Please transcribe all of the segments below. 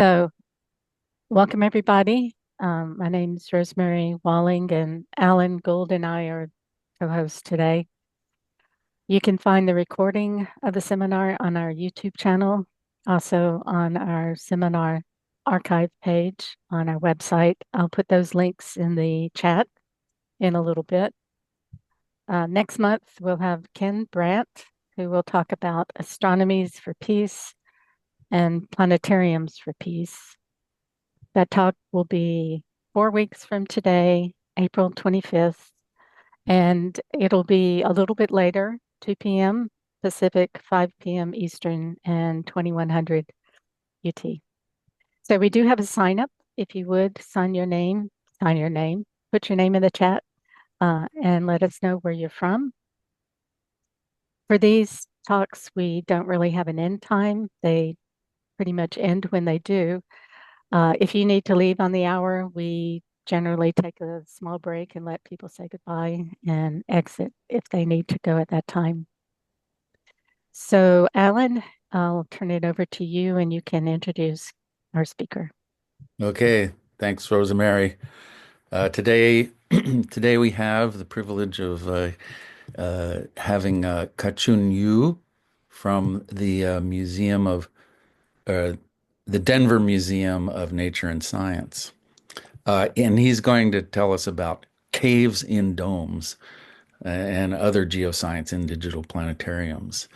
So, welcome everybody. My name is Rosemary Walling, and Alan Gould and I are co-hosts today. You can find the recording of the seminar on our YouTube channel, also on our seminar archive page on our website. I'll put those links in the chat in a little bit. Next month, we'll have Ken Brandt, who will talk about astronomies for peace and planetariums for peace. That talk will be 4 weeks from today, April 25th, and it'll be a little bit later, 2 p.m. Pacific, 5 p.m. Eastern, and 2100 UT. So we do have a sign up. If you would sign your name, put your name in the chat, and let us know where you're from. For these talks, we don't really have an end time. They pretty much end when they do. If you need to leave on the hour, we generally take a small break and let people say goodbye and exit if they need to go at that time. So, Alan, I'll turn it over to you and you can introduce our speaker. Okay, thanks, Rosemary. Today, today we have the privilege of having KaChun Yu from the Museum of uh, the Denver Museum of Nature and Science, and he's going to tell us about caves in domes and other geoscience in digital planetariums.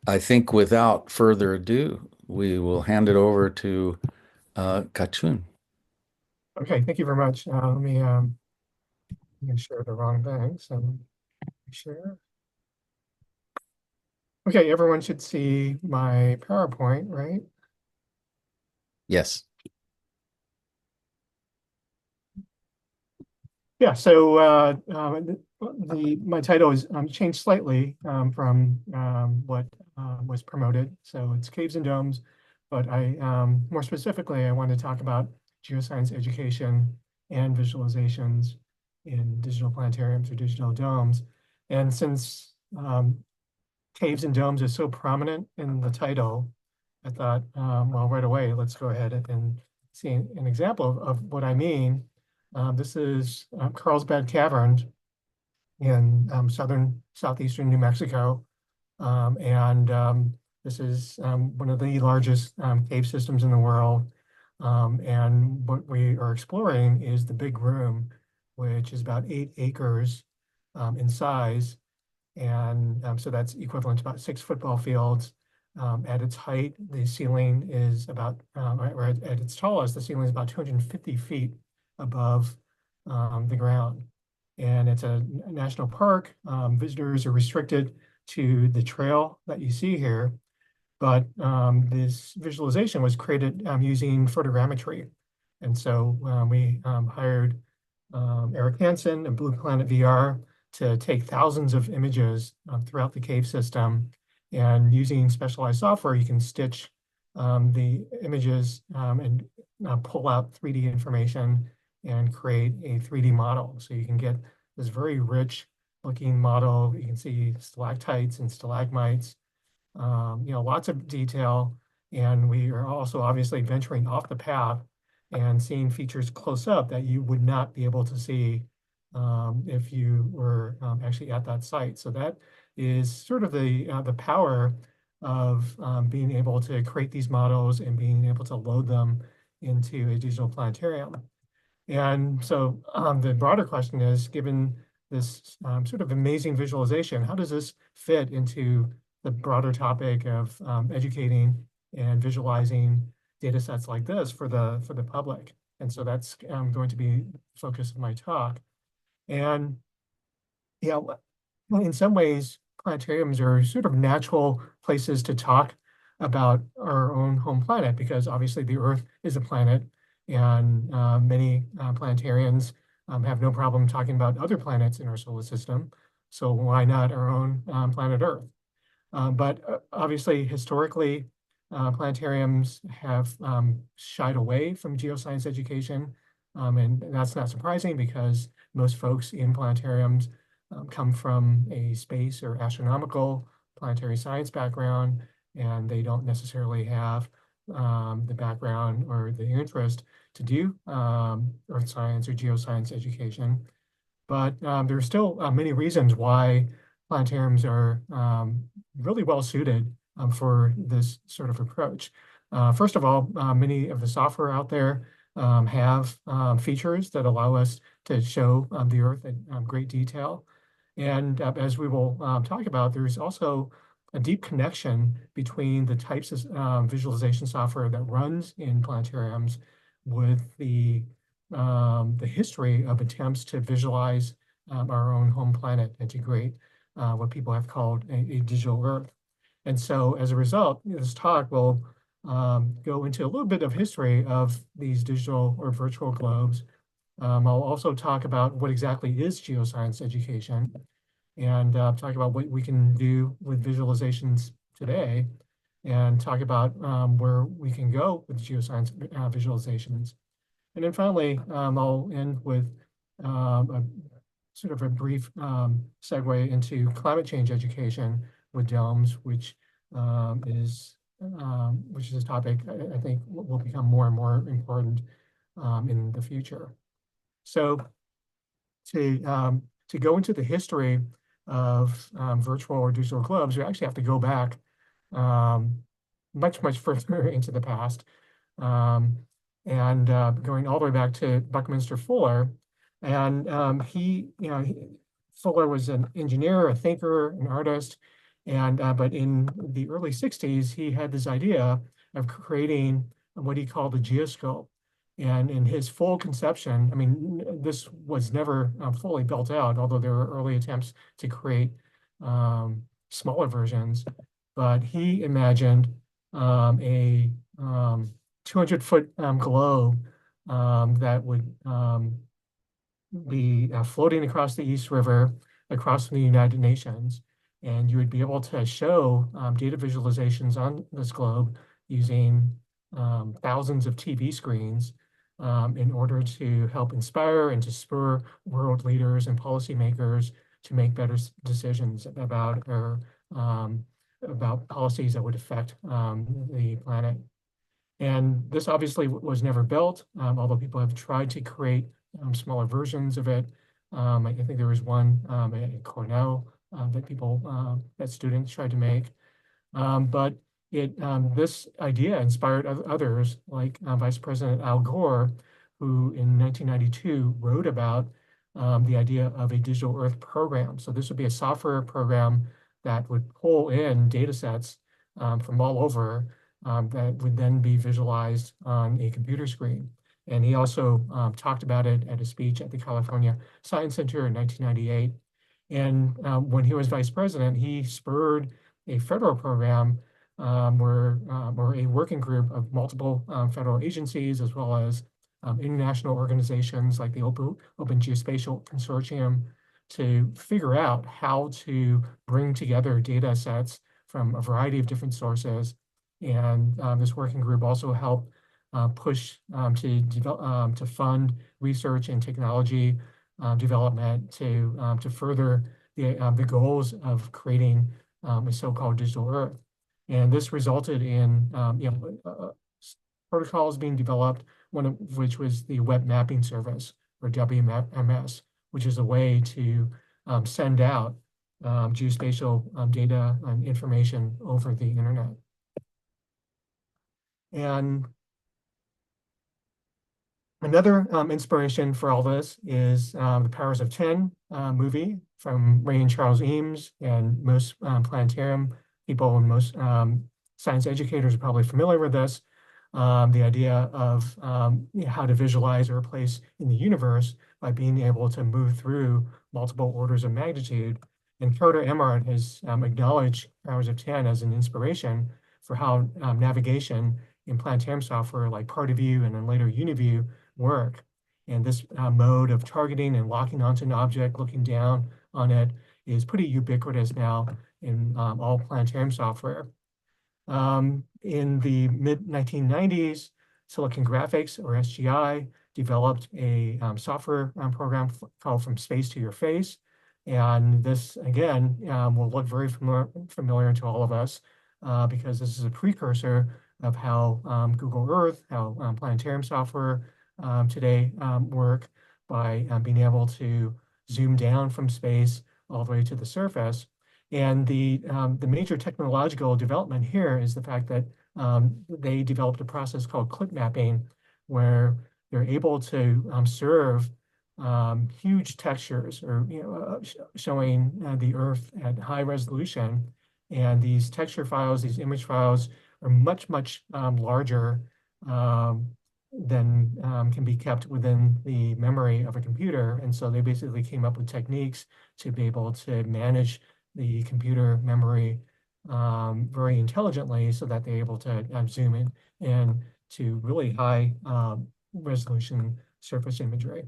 I think without further ado, we will hand it over to KaChun. Okay, thank you very much. Let me share the wrong thing. So share. Okay, everyone should see my PowerPoint, right? Yes. Yeah. So my title is changed slightly from what was promoted. So it's Caves and Domes, but more specifically I want to talk about geoscience education and visualizations in digital planetariums or digital domes. And since caves and domes is so prominent in the title, I thought, well, right away, let's go ahead and see an example of what I mean. This is Carlsbad Cavern in southeastern New Mexico. This is one of the largest cave systems in the world. And what we are exploring is the big room, which is about 8 acres in size. And so that's equivalent to about 6 football fields. At its height, the ceiling is about, or at its tallest, the ceiling is about 250 feet above the ground. And it's a national park. Visitors are restricted to the trail that you see here. But this visualization was created using photogrammetry. And so we hired Eric Hansen and Blue Planet VR to take thousands of images throughout the cave system. And using specialized software, you can stitch the images and pull out 3D information and create a 3D model. So you can get this very rich looking model. You can see stalactites and stalagmites, lots of detail. And we are also obviously venturing off the path and seeing features close up that you would not be able to see if you were actually at that site. So that is sort of the power of being able to create these models and being able to load them into a digital planetarium. And so the broader question is, given this sort of amazing visualization, how does this fit into the broader topic of educating and visualizing data sets like this for the public? And so that's going to be the focus of my talk. And yeah, in some ways, planetariums are sort of natural places to talk about our own home planet, because obviously the Earth is a planet, and many planetarians have no problem talking about other planets in our solar system. So why not our own planet Earth? But obviously, historically, planetariums have shied away from geoscience education. And that's not surprising, because most folks in planetariums come from a space or astronomical planetary science background, and they don't necessarily have the background or the interest to do earth science or geoscience education. But there are still many reasons why planetariums are really well suited for this sort of approach. First of all, many of the software out there have features that allow us to show the Earth in great detail. And as we will talk about, there's also a deep connection between the types of visualization software that runs in planetariums with the history of attempts to visualize our own home planet and to create what people have called a digital Earth. And so as a result, this talk will go into a little bit of history of these digital or virtual globes. I'll also talk about what exactly is geoscience education and talk about what we can do with visualizations today and talk about where we can go with geoscience visualizations. And then finally, I'll end with a sort of a brief segue into climate change education with domes, which is a topic I think will become more and more important in the future. So to go into the history of virtual or digital globes, we actually have to go back much, much further into the past. And going all the way back to Buckminster Fuller. And Fuller was an engineer, a thinker, an artist. And but in the early 60s, he had this idea of creating what he called a geoscope. And in his full conception, I mean, this was never fully built out, although there were early attempts to create smaller versions. But he imagined a 200-foot globe that would be floating across the East River, across from the United Nations. And you would be able to show data visualizations on this globe using thousands of TV screens in order to help inspire and to spur world leaders and policymakers to make better decisions about policies that would affect the planet. And this obviously was never built, although people have tried to create smaller versions of it. I think there was one at Cornell that students tried to make. But this idea inspired others, like Vice President Al Gore, who in 1992 wrote about the idea of a digital Earth program. So this would be a software program that would pull in data sets from all over that would then be visualized on a computer screen. And he also talked about it at a speech at the California Science Center in 1998. And when he was vice president, he spurred a federal program or a working group of multiple federal agencies, as well as international organizations like the Open Geospatial Consortium, to figure out how to bring together data sets from a variety of different sources. And this working group also helped push to fund research and technology development to further the goals of creating a so-called digital Earth. And this resulted in protocols being developed, one of which was the Web Mapping Service, or WMS, which is a way to send out geospatial data and information over the internet. And another inspiration for all this is the Powers of 10 movie from Ray and Charles Eames, and most planetarium people and most science educators are probably familiar with this. The idea of how to visualize our place in the universe by being able to move through multiple orders of magnitude. And Carter Emmart has acknowledged Powers of 10 as an inspiration for how navigation in planetarium software like PartiView and then later UniView work. And this mode of targeting and locking onto an object, looking down on it, is pretty ubiquitous now in all planetarium software. In the mid-1990s, Silicon Graphics, or SGI, developed a software program called From Space to Your Face. And this, again, will look very familiar to all of us because this is a precursor of how Google Earth, how planetarium software today work by being able to zoom down from space all the way to the surface. And the major technological development here is the fact that they developed a process called clip mapping, where they're able to serve huge textures, or showing the Earth at high resolution. And these texture files, these image files, are much larger than can be kept within the memory of a computer. And so they basically came up with techniques to be able to manage the computer memory very intelligently, so that they're able to zoom in and to really high resolution surface imagery.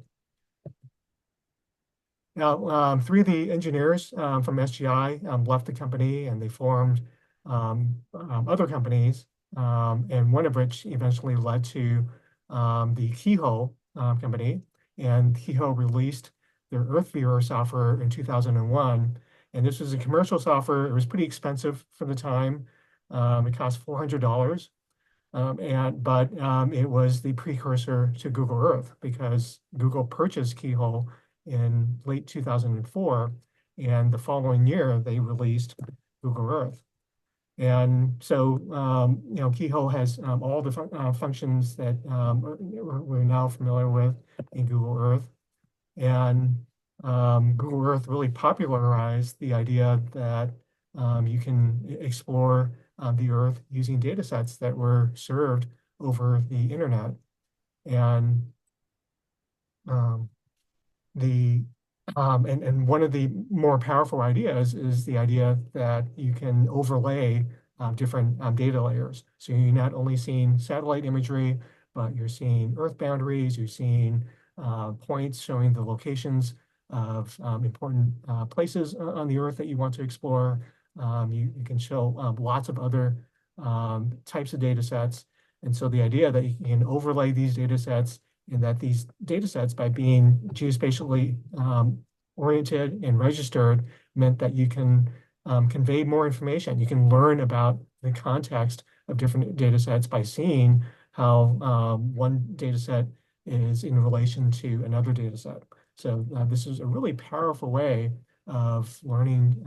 Now, three of the engineers from SGI left the company, and they formed other companies, and one of which eventually led to the Keyhole company. And Keyhole released their Earth Viewer software in 2001. And this was a commercial software. It was pretty expensive for the time. It cost $400. But it was the precursor to Google Earth, because Google purchased Keyhole in late 2004, and the following year they released Google Earth. And so, Keyhole has all the functions that we're now familiar with in Google Earth. And Google Earth really popularized the idea that you can explore the Earth using data sets that were served over the internet. And one of the more powerful ideas is the idea that you can overlay different data layers. So you're not only seeing satellite imagery, but you're seeing Earth boundaries, you're seeing points showing the locations of important places on the Earth that you want to explore. You can show lots of other types of data sets. And so the idea that you can overlay these data sets, and that these data sets, by being geospatially oriented and registered, meant that you can convey more information. You can learn about the context of different data sets by seeing how one data set is in relation to another data set. So this is a really powerful way of learning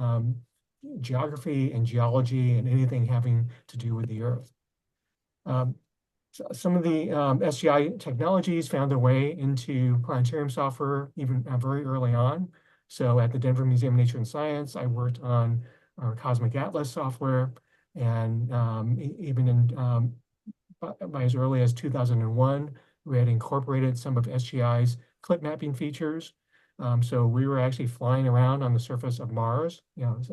geography and geology and anything having to do with the Earth. Some of the SGI technologies found their way into planetarium software even very early on. So at the Denver Museum of Nature and Science, I worked on our Cosmic Atlas software, and even in by as early as 2001, we had incorporated some of SGI's clip mapping features. So we were actually flying around on the surface of Mars,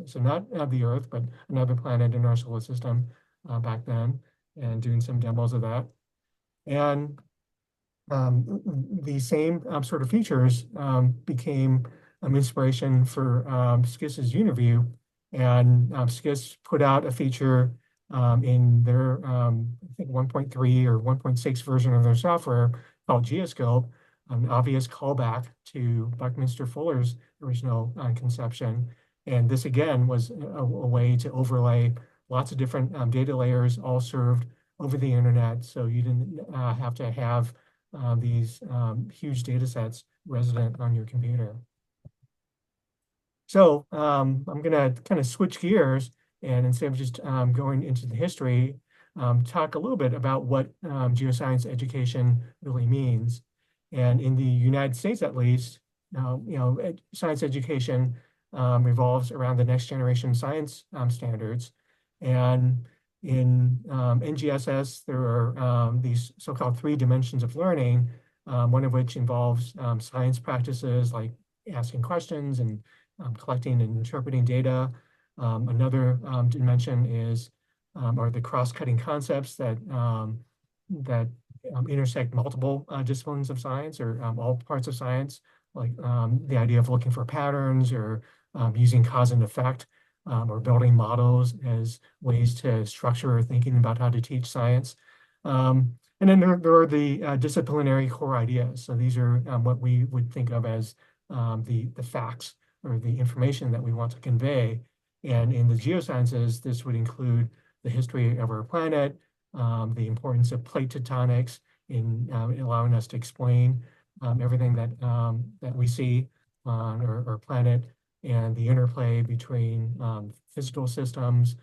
so not the Earth, but another planet in our solar system back then, and doing some demos of that. And the same sort of features became inspiration for SCIS's UniView. And SCIS put out a feature in their, I think, 1.3 or 1.6 version of their software called Geoscope, an obvious callback to Buckminster Fuller's original conception. And this, again, was a way to overlay lots of different data layers, all served over the internet, so you didn't have to have these huge data sets resident on your computer. So I'm going to kind of switch gears, and instead of just going into the history, talk a little bit about what geoscience education really means. And in the United States, at least, science education revolves around the next generation science standards. And in NGSS, there are these so-called 3 dimensions of learning, one of which involves science practices like asking questions and collecting and interpreting data. Another dimension is are the cross-cutting concepts that intersect multiple disciplines of science, or all parts of science, like the idea of looking for patterns, or using cause and effect, or building models as ways to structure thinking about how to teach science. And then there are the disciplinary core ideas. So these are what we would think of as the facts, or the information that we want to convey. And in the geosciences, this would include the history of our planet, the importance of plate tectonics in allowing us to explain everything that we see on our planet, and the interplay between physical systems,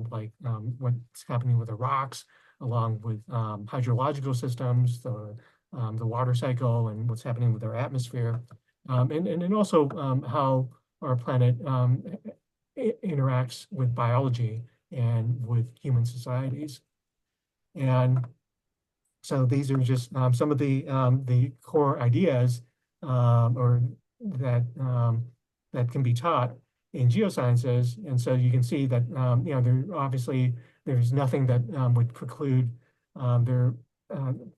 what's happening with the rocks, along with hydrological systems, the water cycle, and what's happening with our atmosphere, and also how our planet interacts with biology and with human societies. And so these are just some of the core ideas or that can be taught in geosciences. And so you can see that there's nothing that would preclude their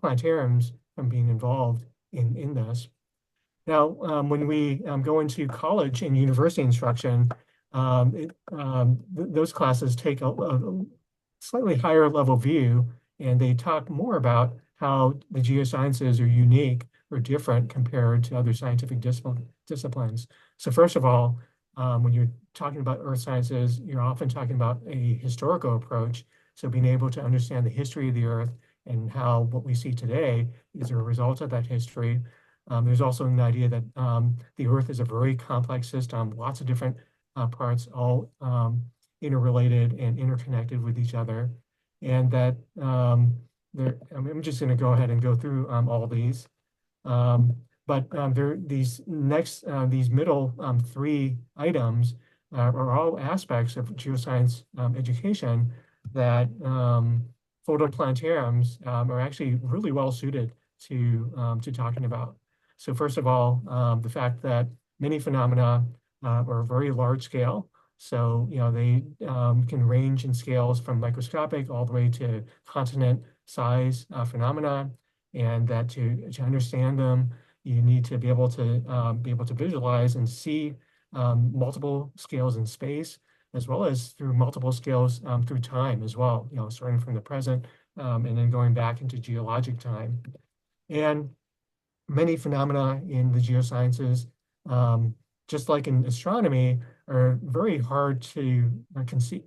planetariums from being involved in this. Now, when we go into college and university instruction, those classes take a slightly higher level view, and they talk more about how the geosciences are unique or different compared to other scientific disciplines. So first of all, when you're talking about earth sciences, you're often talking about a historical approach. So being able to understand the history of the earth and how what we see today is a result of that history. There's also an idea that the earth is a very complex system, lots of different parts, all interrelated and interconnected with each other. And that I'm just going to go ahead and go through all these. But these middle three items are all aspects of geoscience education that fulldome planetariums are actually really well suited to talking about. So first of all, the fact that many phenomena are very large scale. So, they can range in scales from microscopic all the way to continent size phenomena, and that to understand them, you need to be able to visualize and see multiple scales in space, as well as through multiple scales through time as well, starting from the present and then going back into geologic time. And many phenomena in the geosciences, just like in astronomy, are very hard to conceive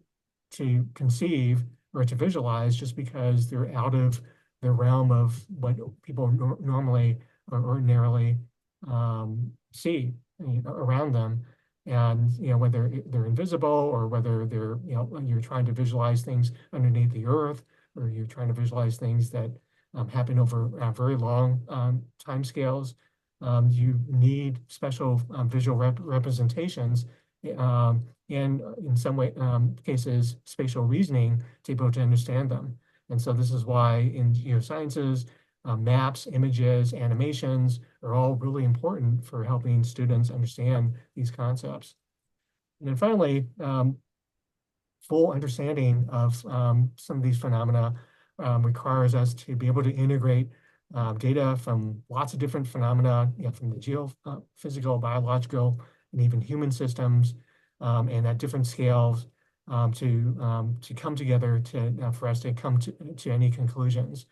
or to visualize, just because they're out of the realm of what people normally or ordinarily see around them. And whether they're invisible, or whether they're you're trying to visualize things underneath the earth, or you're trying to visualize things that happen over very long time scales. You need special visual representations, and in some cases, spatial reasoning to be able to understand them. And so this is why in geosciences, maps, images, animations are all really important for helping students understand these concepts. And then finally, full understanding of some of these phenomena requires us to be able to integrate data from lots of different phenomena, from the geophysical, biological, and even human systems, and at different scales to come together for us to come to any conclusions.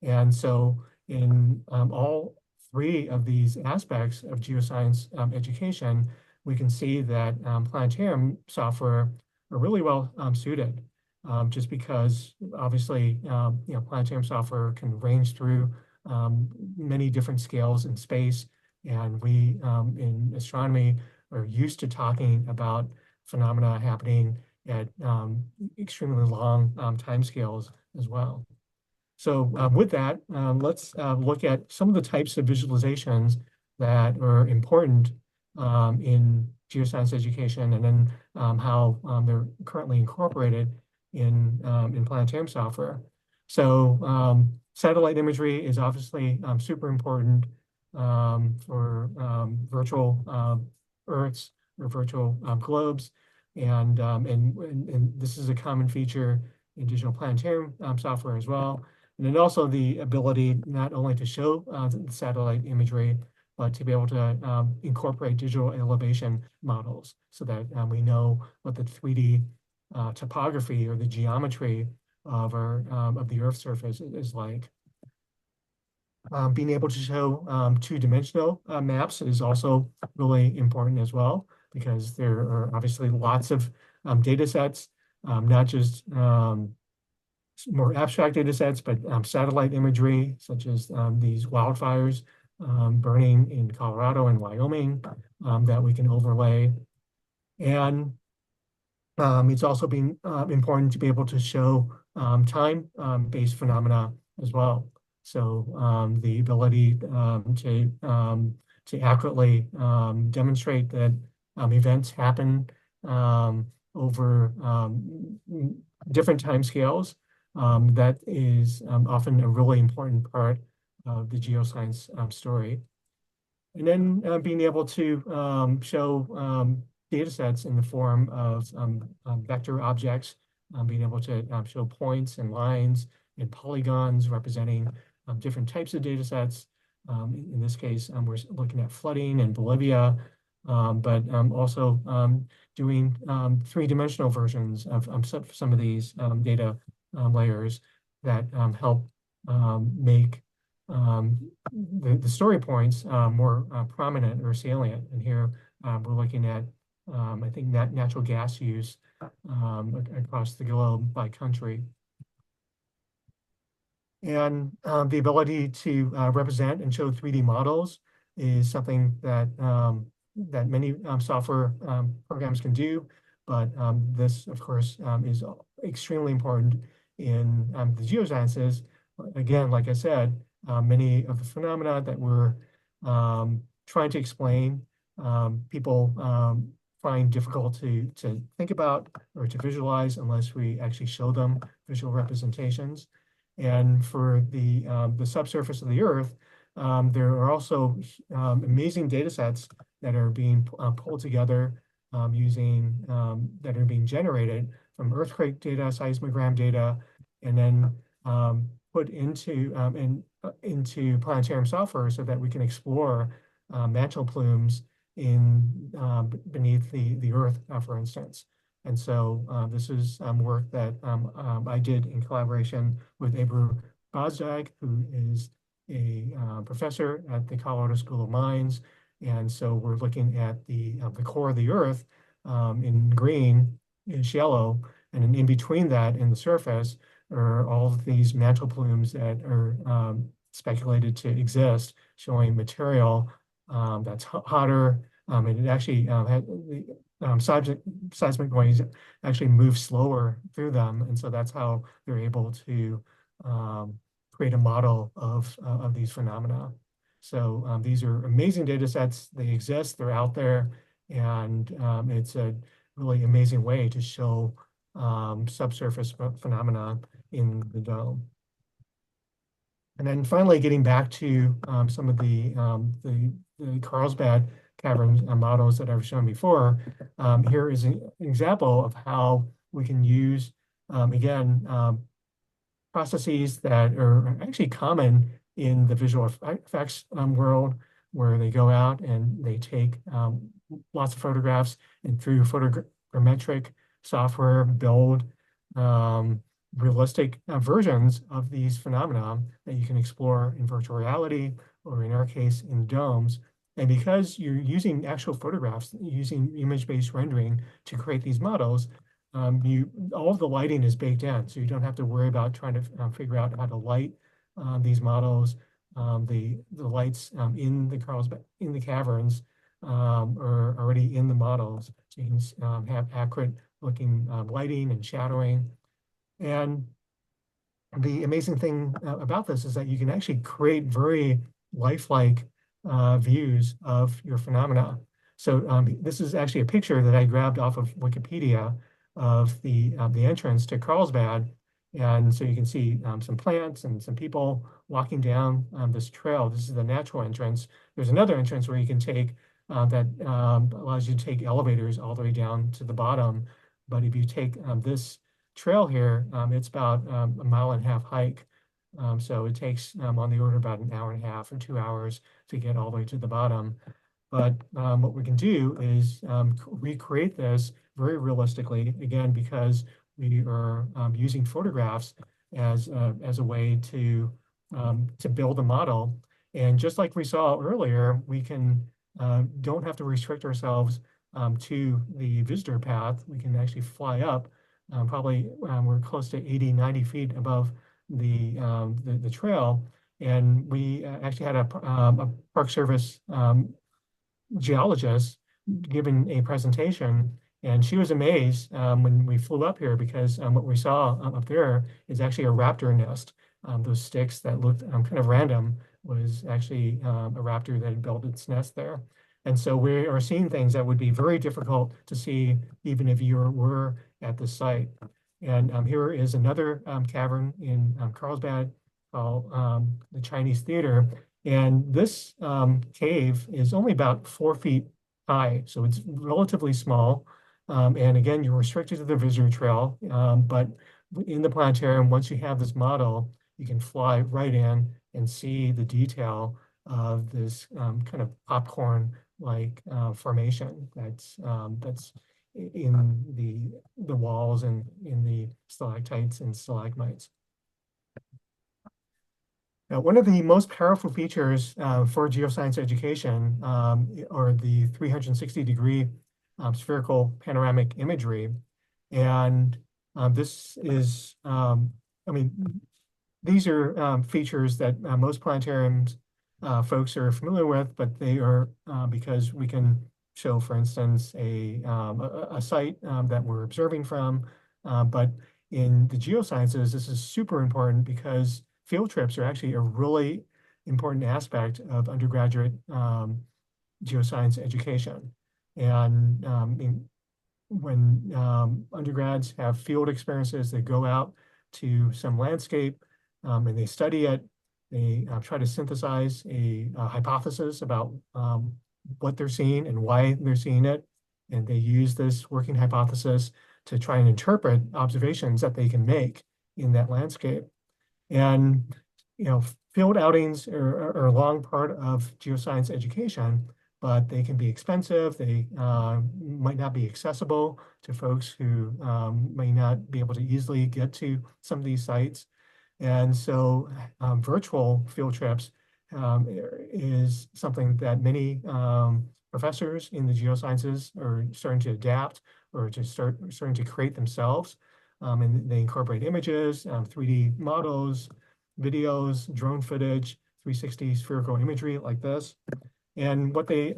And so in all three of these aspects of geoscience education, we can see that planetarium software are really well suited, just because obviously planetarium software can range through many different scales in space, and we in astronomy are used to talking about phenomena happening at extremely long timescales as well. So with that, let's look at some of the types of visualizations that are important in geoscience education, and then how they're currently incorporated in planetarium software. So satellite imagery is obviously super important for virtual Earths or virtual globes, and this is a common feature in digital planetarium software as well. And then also the ability not only to show the satellite imagery, but to be able to incorporate digital elevation models, so that we know what the 3D topography or the geometry of the Earth's surface is like. Being able to show two-dimensional maps is also really important as well, because there are obviously lots of data sets, not just more abstract data sets, but satellite imagery, such as these wildfires burning in Colorado and Wyoming that we can overlay. And it's also been important to be able to show time-based phenomena as well. So the ability to accurately demonstrate that events happen over different time scales, that is often a really important part of the geoscience story. And then being able to show data sets in the form of vector objects, being able to show points and lines and polygons representing different types of data sets. In this case, we're looking at flooding in Bolivia, but also doing three-dimensional versions of some of these data layers that help make the story points more prominent or salient. And here we're looking at, I think, natural gas use across the globe by country. And the ability to represent and show 3D models is something that that many software programs can do. But this, of course, is extremely important in the geosciences. Again, like I said, many of the phenomena that we're trying to explain, people find difficult to think about or to visualize unless we actually show them visual representations. And for the subsurface of the Earth, there are also amazing data sets that are being pulled together using that are being generated from earthquake data, seismogram data, and then put into planetarium software so that we can explore mantle plumes in beneath the Earth, for instance. And so this is work that I did in collaboration with Ebru Bozdag, who is a professor at the Colorado School of Mines. And so we're looking at the core of the Earth in green, is yellow, and then in between that, in the surface, are all of these mantle plumes that are speculated to exist, showing material that's hotter, and it actually had seismic waves actually move slower through them, and so that's how they're able to create a model of these phenomena. So these are amazing data sets. They exist. They're out there, and it's a really amazing way to show subsurface phenomena in the dome. And then finally, getting back to some of the Carlsbad cavern models that I've shown before, here is an example of how we can use, again, processes that are actually common in the visual effects world, where they go out and they take lots of photographs and through photogrammetric software build realistic versions of these phenomena that you can explore in virtual reality, or in our case, in domes. And because you're using actual photographs, using image-based rendering to create these models, all of the lighting is baked in, so you don't have to worry about trying to figure out how to light these models. The lights in the caverns are already in the models, so you can have accurate looking lighting and shadowing. And the amazing thing about this is that you can actually create very lifelike views of your phenomena. So this is actually a picture that I grabbed off of Wikipedia of the entrance to Carlsbad. And so you can see some plants and some people walking down this trail. This is the natural entrance. There's another entrance where you can take that allows you to take elevators all the way down to the bottom. But if you take this trail here, it's about a 1.5 mile hike. So it takes on the order of about 1.5 hours or 2 hours to get all the way to the bottom. But what we can do is recreate this very realistically, again, because we are using photographs as a way to build a model. And just like we saw earlier, we can don't have to restrict ourselves to the visitor path. We can actually fly up probably we're close to 80, 90 feet above the trail. And we actually had a Park Service geologist giving a presentation, and she was amazed when we flew up here because what we saw up there is actually a raptor nest. Those sticks that looked kind of random was actually a raptor that had built its nest there. And so we are seeing things that would be very difficult to see even if you were at the site. And here is another cavern in Carlsbad called the Chinese Theater. And this cave is only about 4 feet high, so it's relatively small. And again, you're restricted to the visitor trail, but in the planetarium, once you have this model, you can fly right in and see the detail of this kind of popcorn-like formation that's in the walls and in the stalactites and stalagmites. Now, one of the most powerful features for geoscience education are the 360-degree spherical panoramic imagery. And this is, I mean, these are features that most planetariums folks are familiar with, but they are because we can show, for instance, a site that we're observing from. But in the geosciences, this is super important because field trips are actually a really important aspect of undergraduate geoscience education. And when undergrads have field experiences, they go out to some landscape and they study it. They try to synthesize a hypothesis about what they're seeing and why they're seeing it. And they use this working hypothesis to try and interpret observations that they can make in that landscape. And, field outings are a long part of geoscience education, but they can be expensive. They might not be accessible to folks who may not be able to easily get to some of these sites. And so virtual field trips is something that many professors in the geosciences are starting to adapt or starting to create themselves. And they incorporate images, 3D models, videos, drone footage, 360 spherical imagery like this. And what they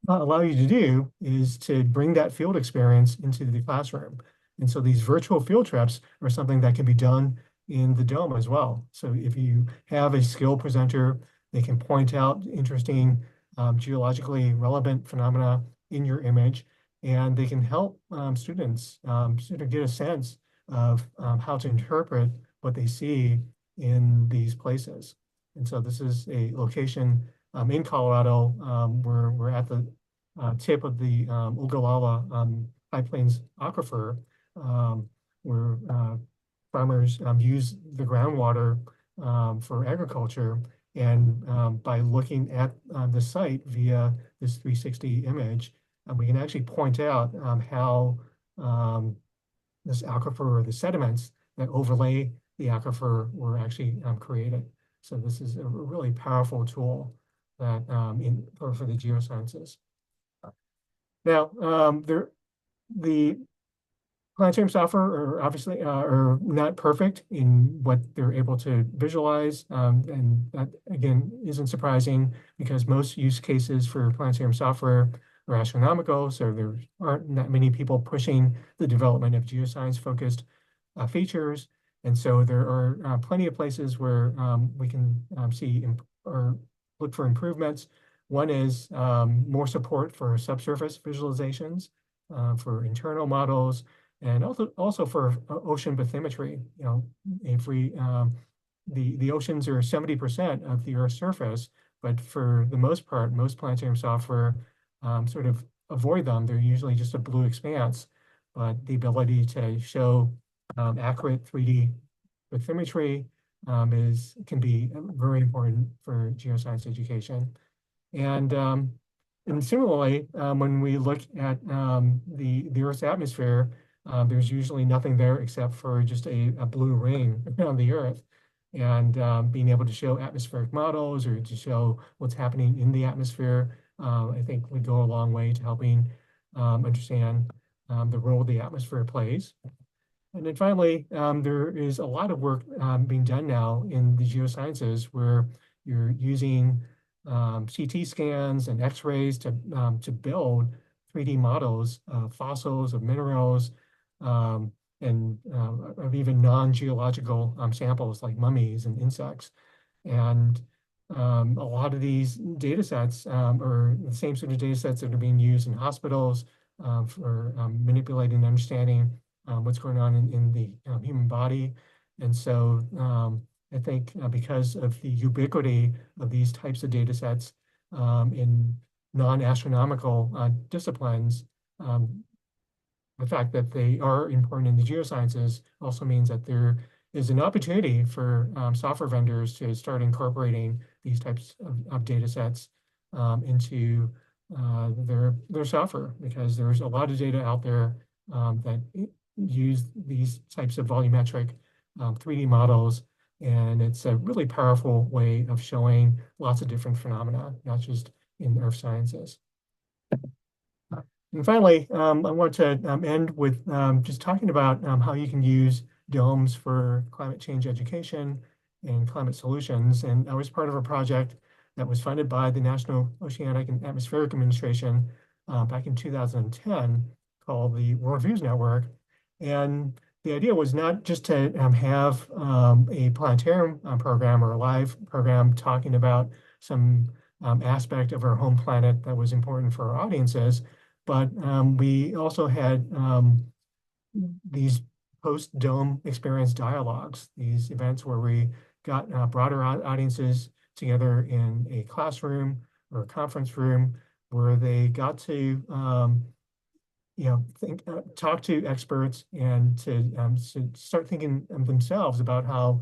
allow you to do is to bring that field experience into the classroom. And so these virtual field trips are something that can be done in the dome as well. So if you have a skilled presenter, they can point out interesting geologically relevant phenomena in your image, and they can help students sort of get a sense of how to interpret what they see in these places. And so this is a location in Colorado. We're at the tip of the Ogallala High Plains Aquifer, where farmers use the groundwater for agriculture. And by looking at the site via this 360 image, we can actually point out how this aquifer or the sediments that overlay the aquifer were actually created. So this is a really powerful tool that for the geosciences. Now, the planetarium software are obviously are not perfect in what they're able to visualize, and that again isn't surprising because most use cases for planetarium software are astronomical, so there aren't that many people pushing the development of geoscience-focused features, and so there are plenty of places where we can see or look for improvements. One is more support for subsurface visualizations for internal models, and also for ocean bathymetry. If we the oceans are 70% of the Earth's surface, but for the most part, most planetarium software sort of avoid them. They're usually just a blue expanse, but the ability to show accurate 3D bathymetry can be very important for geoscience education. And similarly, when we look at the Earth's atmosphere, there's usually nothing there except for just a blue ring around the Earth. And being able to show atmospheric models or to show what's happening in the atmosphere, I think would go a long way to helping understand the role the atmosphere plays. And then finally, there is a lot of work being done now in the geosciences where you're using CT scans and X-rays to build 3D models of fossils, of minerals, um, and of even non-geological samples like mummies and insects. And a lot of these data sets are the same sort of data sets that are being used in hospitals for manipulating and understanding what's going on in the human body. And so I think because of the ubiquity of these types of data sets in non-astronomical disciplines, um, the fact that they are important in the geosciences also means that there is an opportunity for software vendors to start incorporating these types of data sets into their software, because there's a lot of data out there that use these types of volumetric 3D models, and it's a really powerful way of showing lots of different phenomena, not just in earth sciences. And finally, I want to end with just talking about how you can use domes for climate change education and climate solutions. And I was part of a project that was funded by the National Oceanic and Atmospheric Administration back in 2010 called the World Views Network. And the idea was not just to have a planetarium program or a live program talking about some aspect of our home planet that was important for our audiences, but we also had these post-dome experience dialogues, these events where we got broader audiences together in a classroom or a conference room where they got to talk to experts and to start thinking themselves about how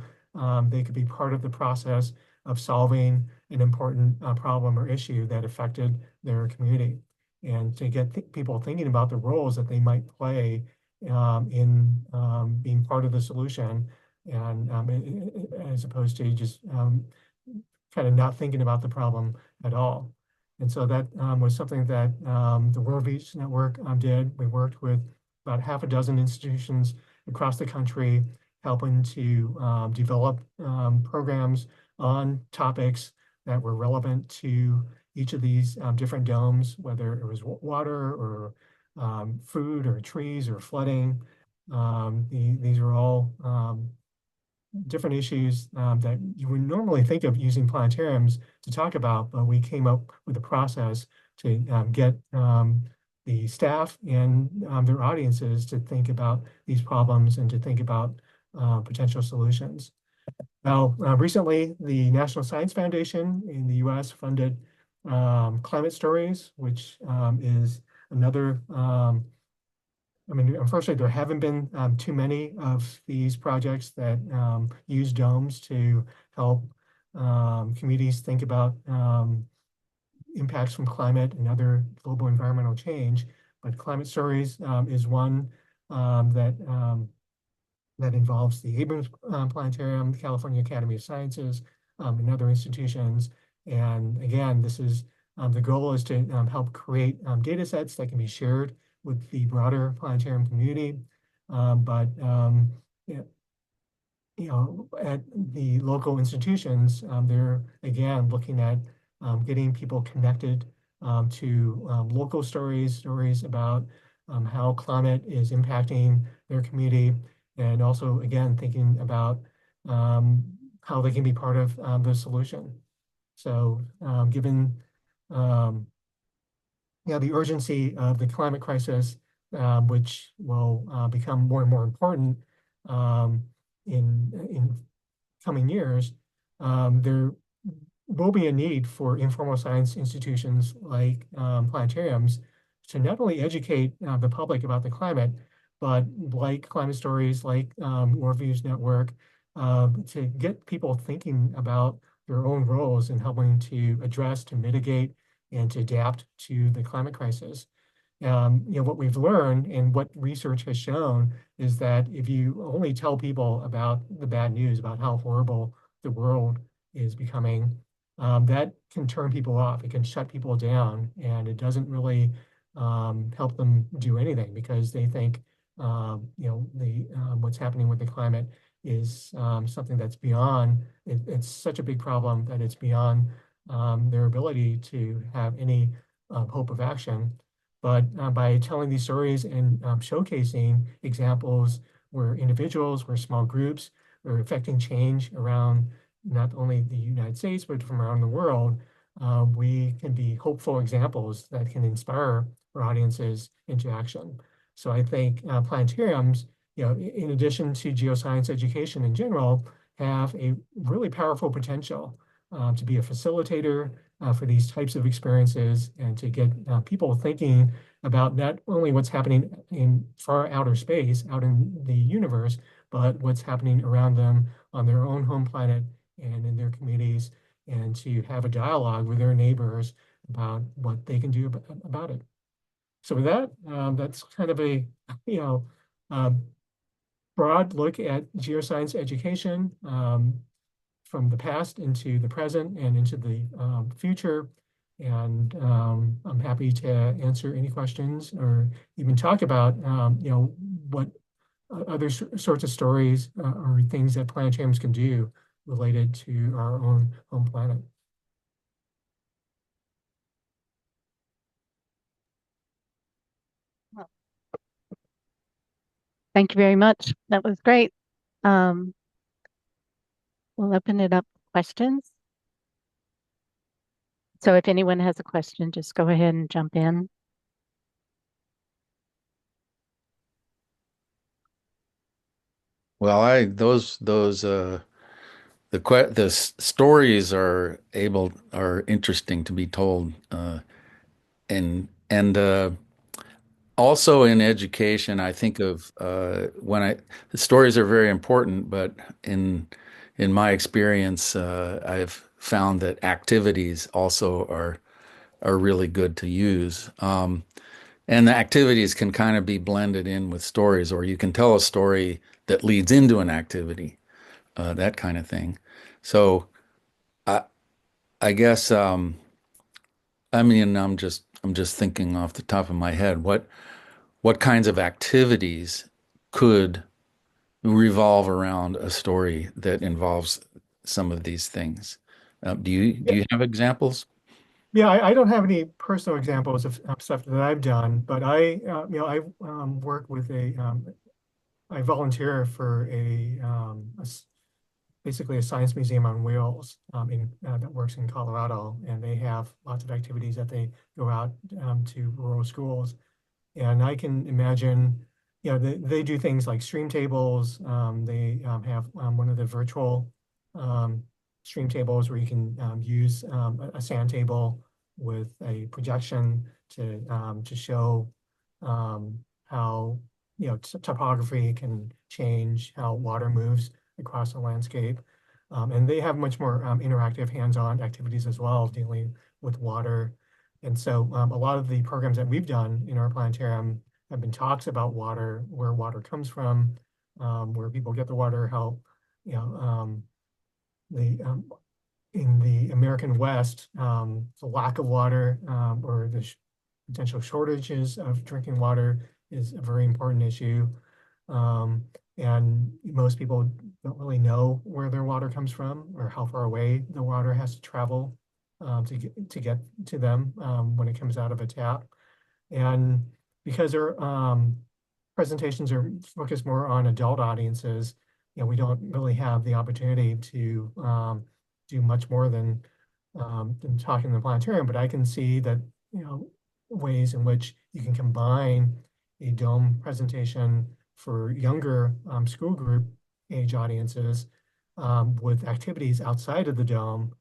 they could be part of the process of solving an important problem or issue that affected their community, and to get people thinking about the roles that they might play in being part of the solution, and as opposed to just kind of not thinking about the problem at all. And so that was something that the World Beach Network did. We worked with about half a dozen institutions across the country, helping to develop programs on topics that were relevant to each of these different domes, whether it was water or food or trees or flooding. These are all different issues that you would normally think of using planetariums to talk about, but we came up with a process to get the staff and their audiences to think about these problems and to think about potential solutions. Now, recently, the National Science Foundation in the US funded Climate Stories, which is another I mean, unfortunately, there haven't been too many of these projects that use domes to help communities think about impacts from climate and other global environmental change. But Climate Stories is one that involves the Abrams Planetarium, the California Academy of Sciences, and other institutions. And again, this is the goal is to help create data sets that can be shared with the broader planetarium community. Yeah, at the local institutions, they're again looking at getting people connected to local stories about how climate is impacting their community, and also again thinking about how they can be part of the solution. So given the urgency of the climate crisis, which will become more and more important in coming years, there will be a need for informal science institutions like planetariums to not only educate the public about the climate, but like Climate Stories, like Worldviews Network, to get people thinking about their own roles in helping to address, to mitigate, and to adapt to the climate crisis. What we've learned and what research has shown is that if you only tell people about the bad news, about how horrible the world is becoming, that can turn people off. It can shut people down, and it doesn't really help them do anything, because they think what's happening with the climate is something that's beyond, it's such a big problem that it's beyond their ability to have any hope of action. But by telling these stories and showcasing examples where individuals, where small groups are affecting change around not only the United States, but from around the world, we can be hopeful examples that can inspire our audiences into action. So I think planetariums, in addition to geoscience education in general, have a really powerful potential to be a facilitator for these types of experiences and to get people thinking about not only what's happening in far outer space, out in the universe, but what's happening around them on their own home planet and in their communities, and to have a dialogue with their neighbors about what they can do about it. So with that, that's kind of a uh, broad look at geoscience education from the past into the present and into the future. And I'm happy to answer any questions or even talk about, what other sorts of stories or things that planetariums can do related to our own home planet. Thank you very much. That was great. Um, we'll open it up to questions. So if anyone has a question, just go ahead and jump in. Well, the stories are interesting to be told, and also in education, I think of the stories are very important, but in my experience, I've found that activities also are really good to use. And the activities can kind of be blended in with stories, or you can tell a story that leads into an activity, that kind of thing. So I I guess I mean I'm just thinking off the top of my head what kinds of activities could revolve around a story that involves some of these things. Do you have examples? Yeah, I don't have any personal examples of stuff that I've done, but I work with I volunteer for basically a science museum on wheels that works in Colorado, and they have lots of activities that they go out to rural schools. And I can imagine, they do things like stream tables. They have one of the virtual um, stream tables where you can use a sand table with a projection to show how topography can change, how water moves across the landscape. And they have much more interactive hands-on activities as well, dealing with water. And so a lot of the programs that we've done in our planetarium have been talks about water, where water comes from, where people get the water, how, you know, the in the American West, the lack of water or the potential shortages of drinking water is a very important issue. Um, and most people don't really know where their water comes from or how far away the water has to travel to get to them when it comes out of a tap. And because our presentations are focused more on adult audiences, we don't really have the opportunity to do much more than talking in the planetarium. But I can see that, ways in which you can combine a dome presentation for younger school group age audiences with activities outside of the dome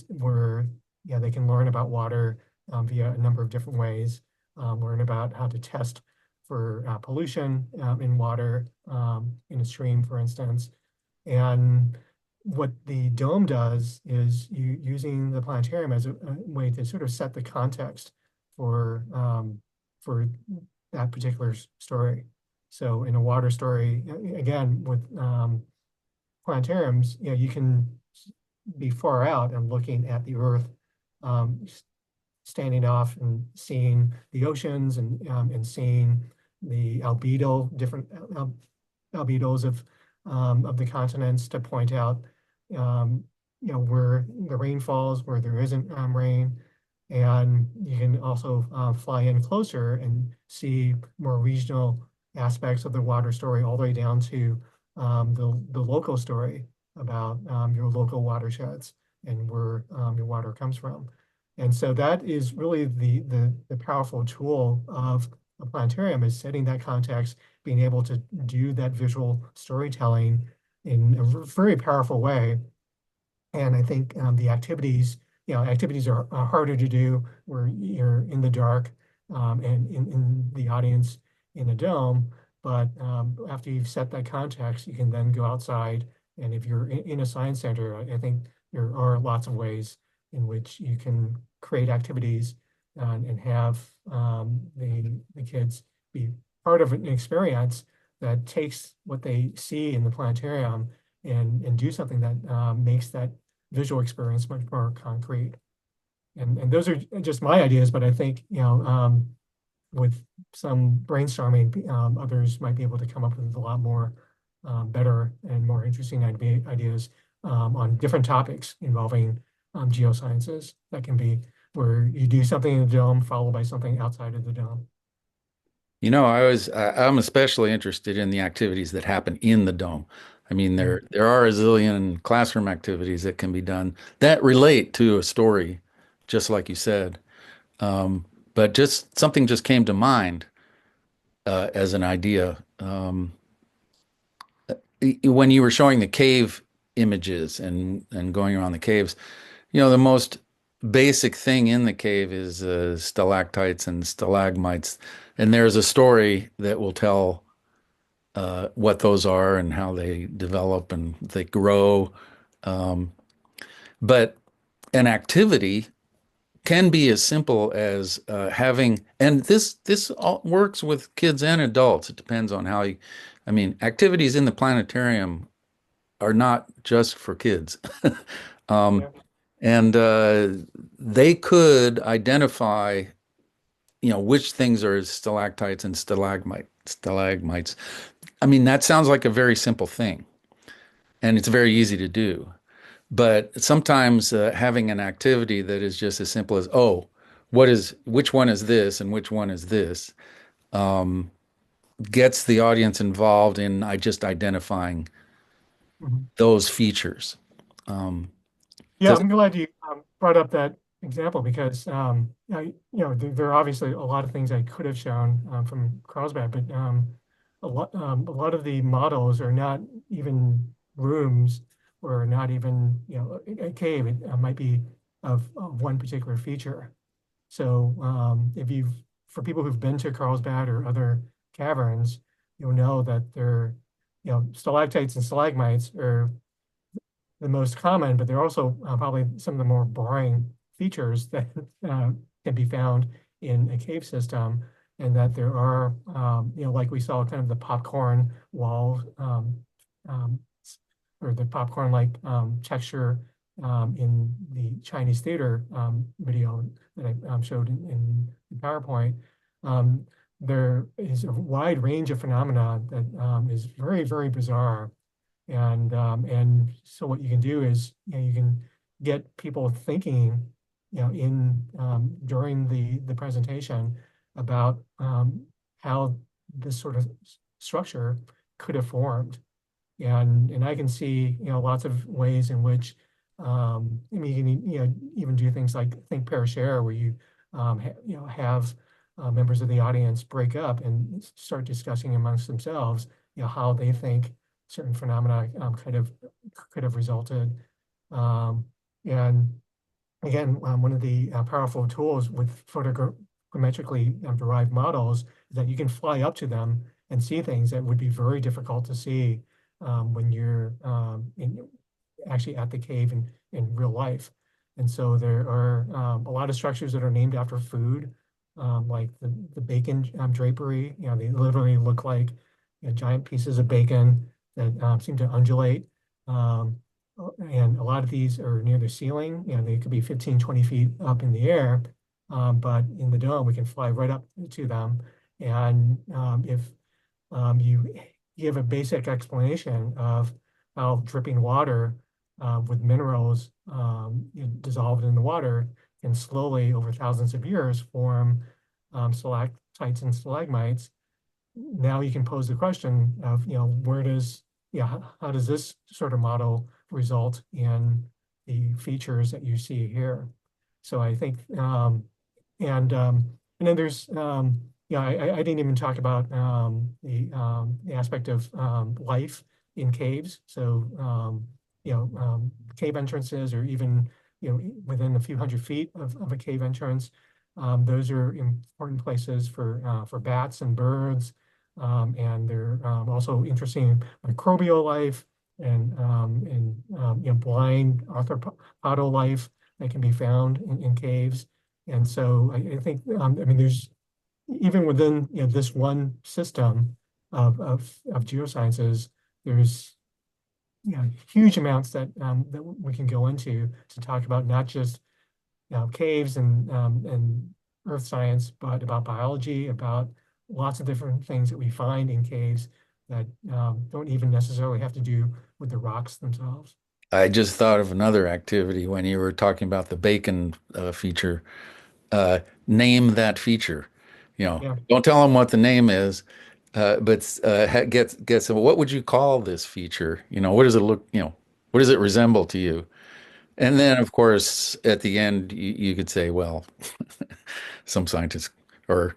where they can learn about water via a number of different ways, learn about how to test for pollution in water in a stream, for instance. And what the dome does is using the planetarium as a way to sort of set the context for for that particular story. So in a water story, again, with planetariums, you can be far out and looking at the Earth, standing off and seeing the oceans and seeing the albedo, different albedos of the continents to point out, where the rain falls, where there isn't rain. And you can also fly in closer and see more regional aspects of the water story all the way down to the local story about your local watersheds and where your water comes from. And so that is really the powerful tool of a planetarium, is setting that context, being able to do that visual storytelling in a very powerful way. And I think the activities are harder to do where you're in the dark and in the audience in a dome. But after you've set that context, you can then go outside. And if you're in a science center, I think there are lots of ways in which you can create activities and have the kids be part of an experience that takes what they see in the planetarium and do something that makes that visual experience much more concrete. And those are just my ideas, but I think, with some brainstorming, others might be able to come up with a lot more better and more interesting ideas on different topics involving geosciences. That can be where you do something in the dome followed by something outside of the dome. I'm especially interested in the activities that happen in the dome. I mean, there are a zillion classroom activities that can be done that relate to a story, just like you said. But just something just came to mind as an idea. When you were showing the cave images and going around the caves, the most basic thing in the cave is stalactites and stalagmites, and there's a story that will tell what those are and how they develop and they grow. But an activity can be as simple as having, and this all works with kids and adults. It depends on how you, I mean, activities in the planetarium are not just for kids. Um, Yeah. and they could identify, which things are stalactites and stalagmites. I mean, that sounds like a very simple thing, and it's very easy to do. But sometimes having an activity that is just as simple as, oh, which one is this and which one is this, gets the audience involved in just identifying Mhm. those features. Um, Yeah, does I'm glad you brought up that example because there are obviously a lot of things I could have shown from Carlsbad, but a lot of the models are not even rooms or not even a cave. It might be of one particular feature. So if you've for people who've been to Carlsbad or other caverns, you'll know that they're stalactites and stalagmites are the most common, but they're also probably some of the more boring features that can be found in a cave system, and that there are, like we saw kind of the popcorn wall um, or the popcorn-like texture in the Chinese theater video that I showed in PowerPoint. Um, there is a wide range of phenomena that is very, very bizarre, and so what you can do is, you can get people thinking, in during the presentation about how this sort of structure could have formed. And I can see, lots of ways in which, I mean, you can, even do things like think, pair, share, where you, have members of the audience break up and start discussing amongst themselves, how they think certain phenomena could have resulted. Um, and again, one of the powerful tools with photogrammetrically derived models is that you can fly up to them and see things that would be very difficult to see when you're actually at the cave in real life. And so there are a lot of structures that are named after food, like the bacon drapery. They literally look like giant pieces of bacon that seem to undulate. Um, and a lot of these are near the ceiling. They could be 15, 20 feet up in the air, but in the dome, we can fly right up to them. And if you give a basic explanation of how dripping water with minerals dissolved in the water can slowly, over thousands of years, form stalactites and stalagmites. Now you can pose the question of, where does, how does this sort of model result in the features that you see here? So I think, and then there's, I didn't even talk about the aspect of life in caves. So, cave entrances, or even, within a few hundred feet of a cave entrance, those are important places for bats and birds. And they're also interesting microbial life and blind arthropodal life that can be found in caves. And so I think, I mean, there's even within this one system of geosciences, there's huge amounts that we can go into to talk about not just caves and earth science, but about biology, about lots of different things that we find in caves that don't even necessarily have to do with the rocks themselves. I just thought of another activity when you were talking about the bacon feature. Name that feature. Yeah, Don't tell them what the name is, but get some. What would you call this feature? What does it look? What does it resemble to you? And yeah, then, of course, at the end, you could say, well, some scientists or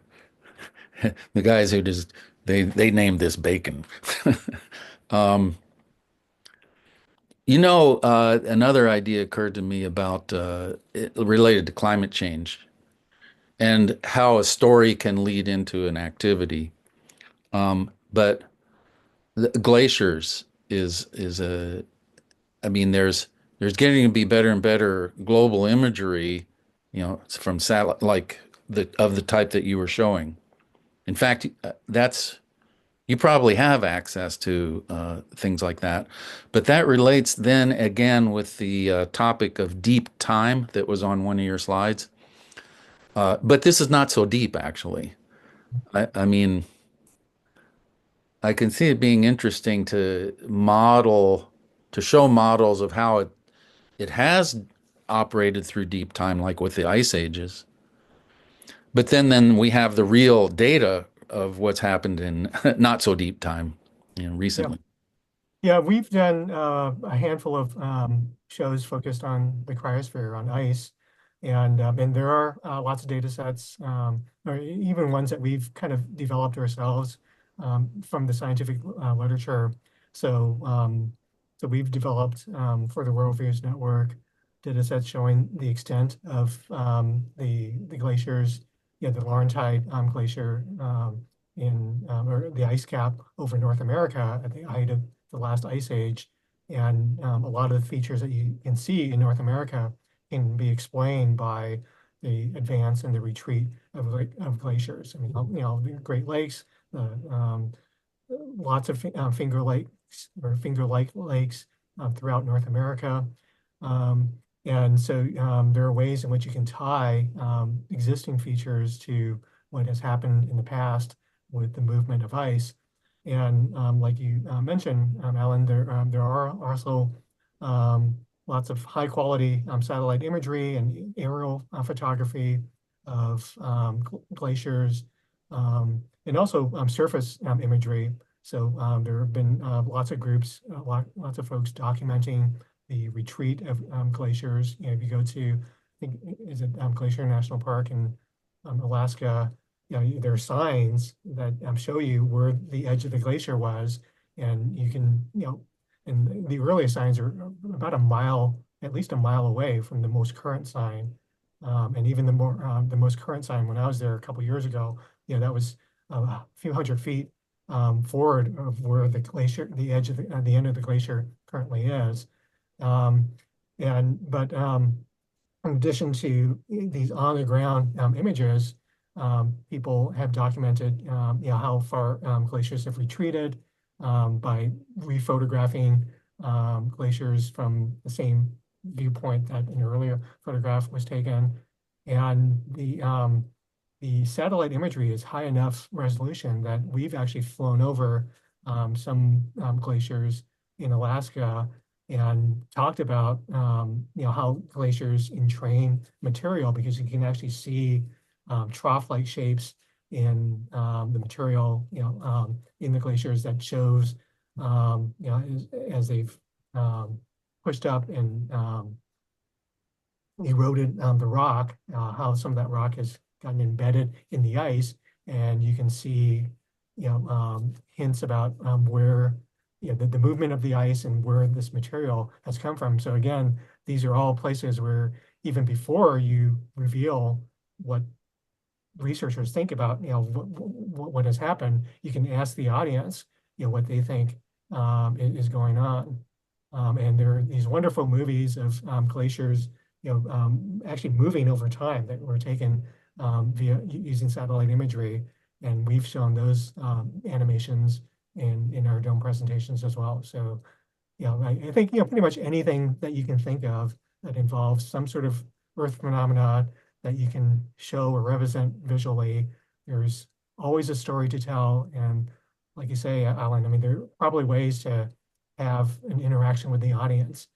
the guys who just they named this bacon. Um, another idea occurred to me about related to climate change and how a story can lead into an activity. But the glaciers is a I mean there's getting to be better and better global imagery, from satellite like the type that you were showing. In fact, that's you probably have access to things like that. But that relates then again with the topic of deep time that was on one of your slides. But this is not so deep, actually. I mean, I can see it being interesting to show models of how it has operated through deep time, like with the ice ages. But then we have the real data of what's happened in not so deep time, yeah. recently. Yeah, we've done a handful of shows focused on the cryosphere, on ice, and there are lots of data sets, or even ones that we've kind of developed ourselves from the scientific literature. So, so we've developed for the Worldviews Network data sets showing the extent of the glaciers, the Laurentide Glacier or the ice cap over North America at the height of the last ice age. And a lot of the features that you can see in North America can be explained by the advance and the retreat of glaciers. I mean, the Great Lakes, lots of finger lakes or finger-like lakes throughout North America. Um, and so there are ways in which you can tie existing features to what has happened in the past with the movement of ice. And like you mentioned, Alan, there are also lots of high quality satellite imagery and aerial photography of glaciers, and also surface imagery. So there have been lots of groups, lots of folks documenting the retreat of glaciers. If you go to, I think, is it Glacier National Park in Alaska, there are signs that show you where the edge of the glacier was, and you can, and the earliest signs are about a mile, at least a mile away from the most current sign. And even the most current sign when I was there a couple years ago, that was a few hundred feet forward of where the glacier, the edge of the end of the glacier currently is. Um, but in addition to these on the ground images, people have documented how far glaciers have retreated by rephotographing glaciers from the same viewpoint that an earlier photograph was taken. And the satellite imagery is high enough resolution that we've actually flown over some glaciers in Alaska and talked about how glaciers entrain material, because you can actually see trough-like shapes in the material in the glaciers that shows as they've pushed up and eroded the rock, how some of that rock has gotten embedded in the ice, and you can see hints about where the movement of the ice and where this material has come from. So again, these are all places where even before you reveal what researchers think about what has happened, you can ask the audience what they think is going on. And there are these wonderful movies of glaciers actually moving over time that were taken via using satellite imagery, and we've shown those animations in our dome presentations as well. So I think pretty much anything that you can think of that involves some sort of Earth phenomena that you can show or represent visually, there's always a story to tell. And like you say, Alan, I mean, there are probably ways to have an interaction with the audience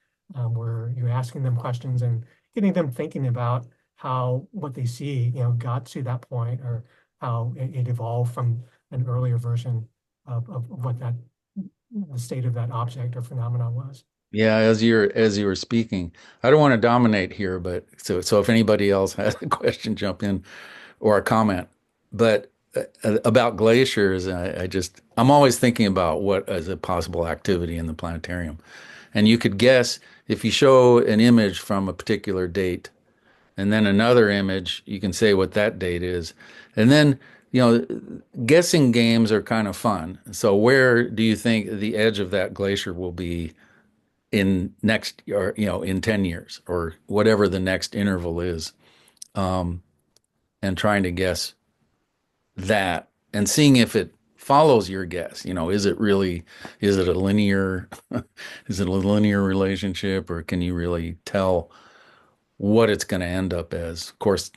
where you're asking them questions and getting them thinking about how what they see, got to that point, or how it evolved from an earlier version of what the state of that object or phenomenon was. Yeah, as you were speaking, I don't want to dominate here, but so if anybody else has a question, jump in or a comment. But about glaciers, I'm always thinking about what is a possible activity in the planetarium. And you could guess if you show an image from a particular date and then another image, you can say what that date is. And then, guessing games are kind of fun. So where do you think the edge of that glacier will be in next, or in 10 years, or whatever the next interval is, and trying to guess that and seeing if it follows your guess. Is it a linear is it a linear relationship, or can you really tell what it's going to end up as? Of course,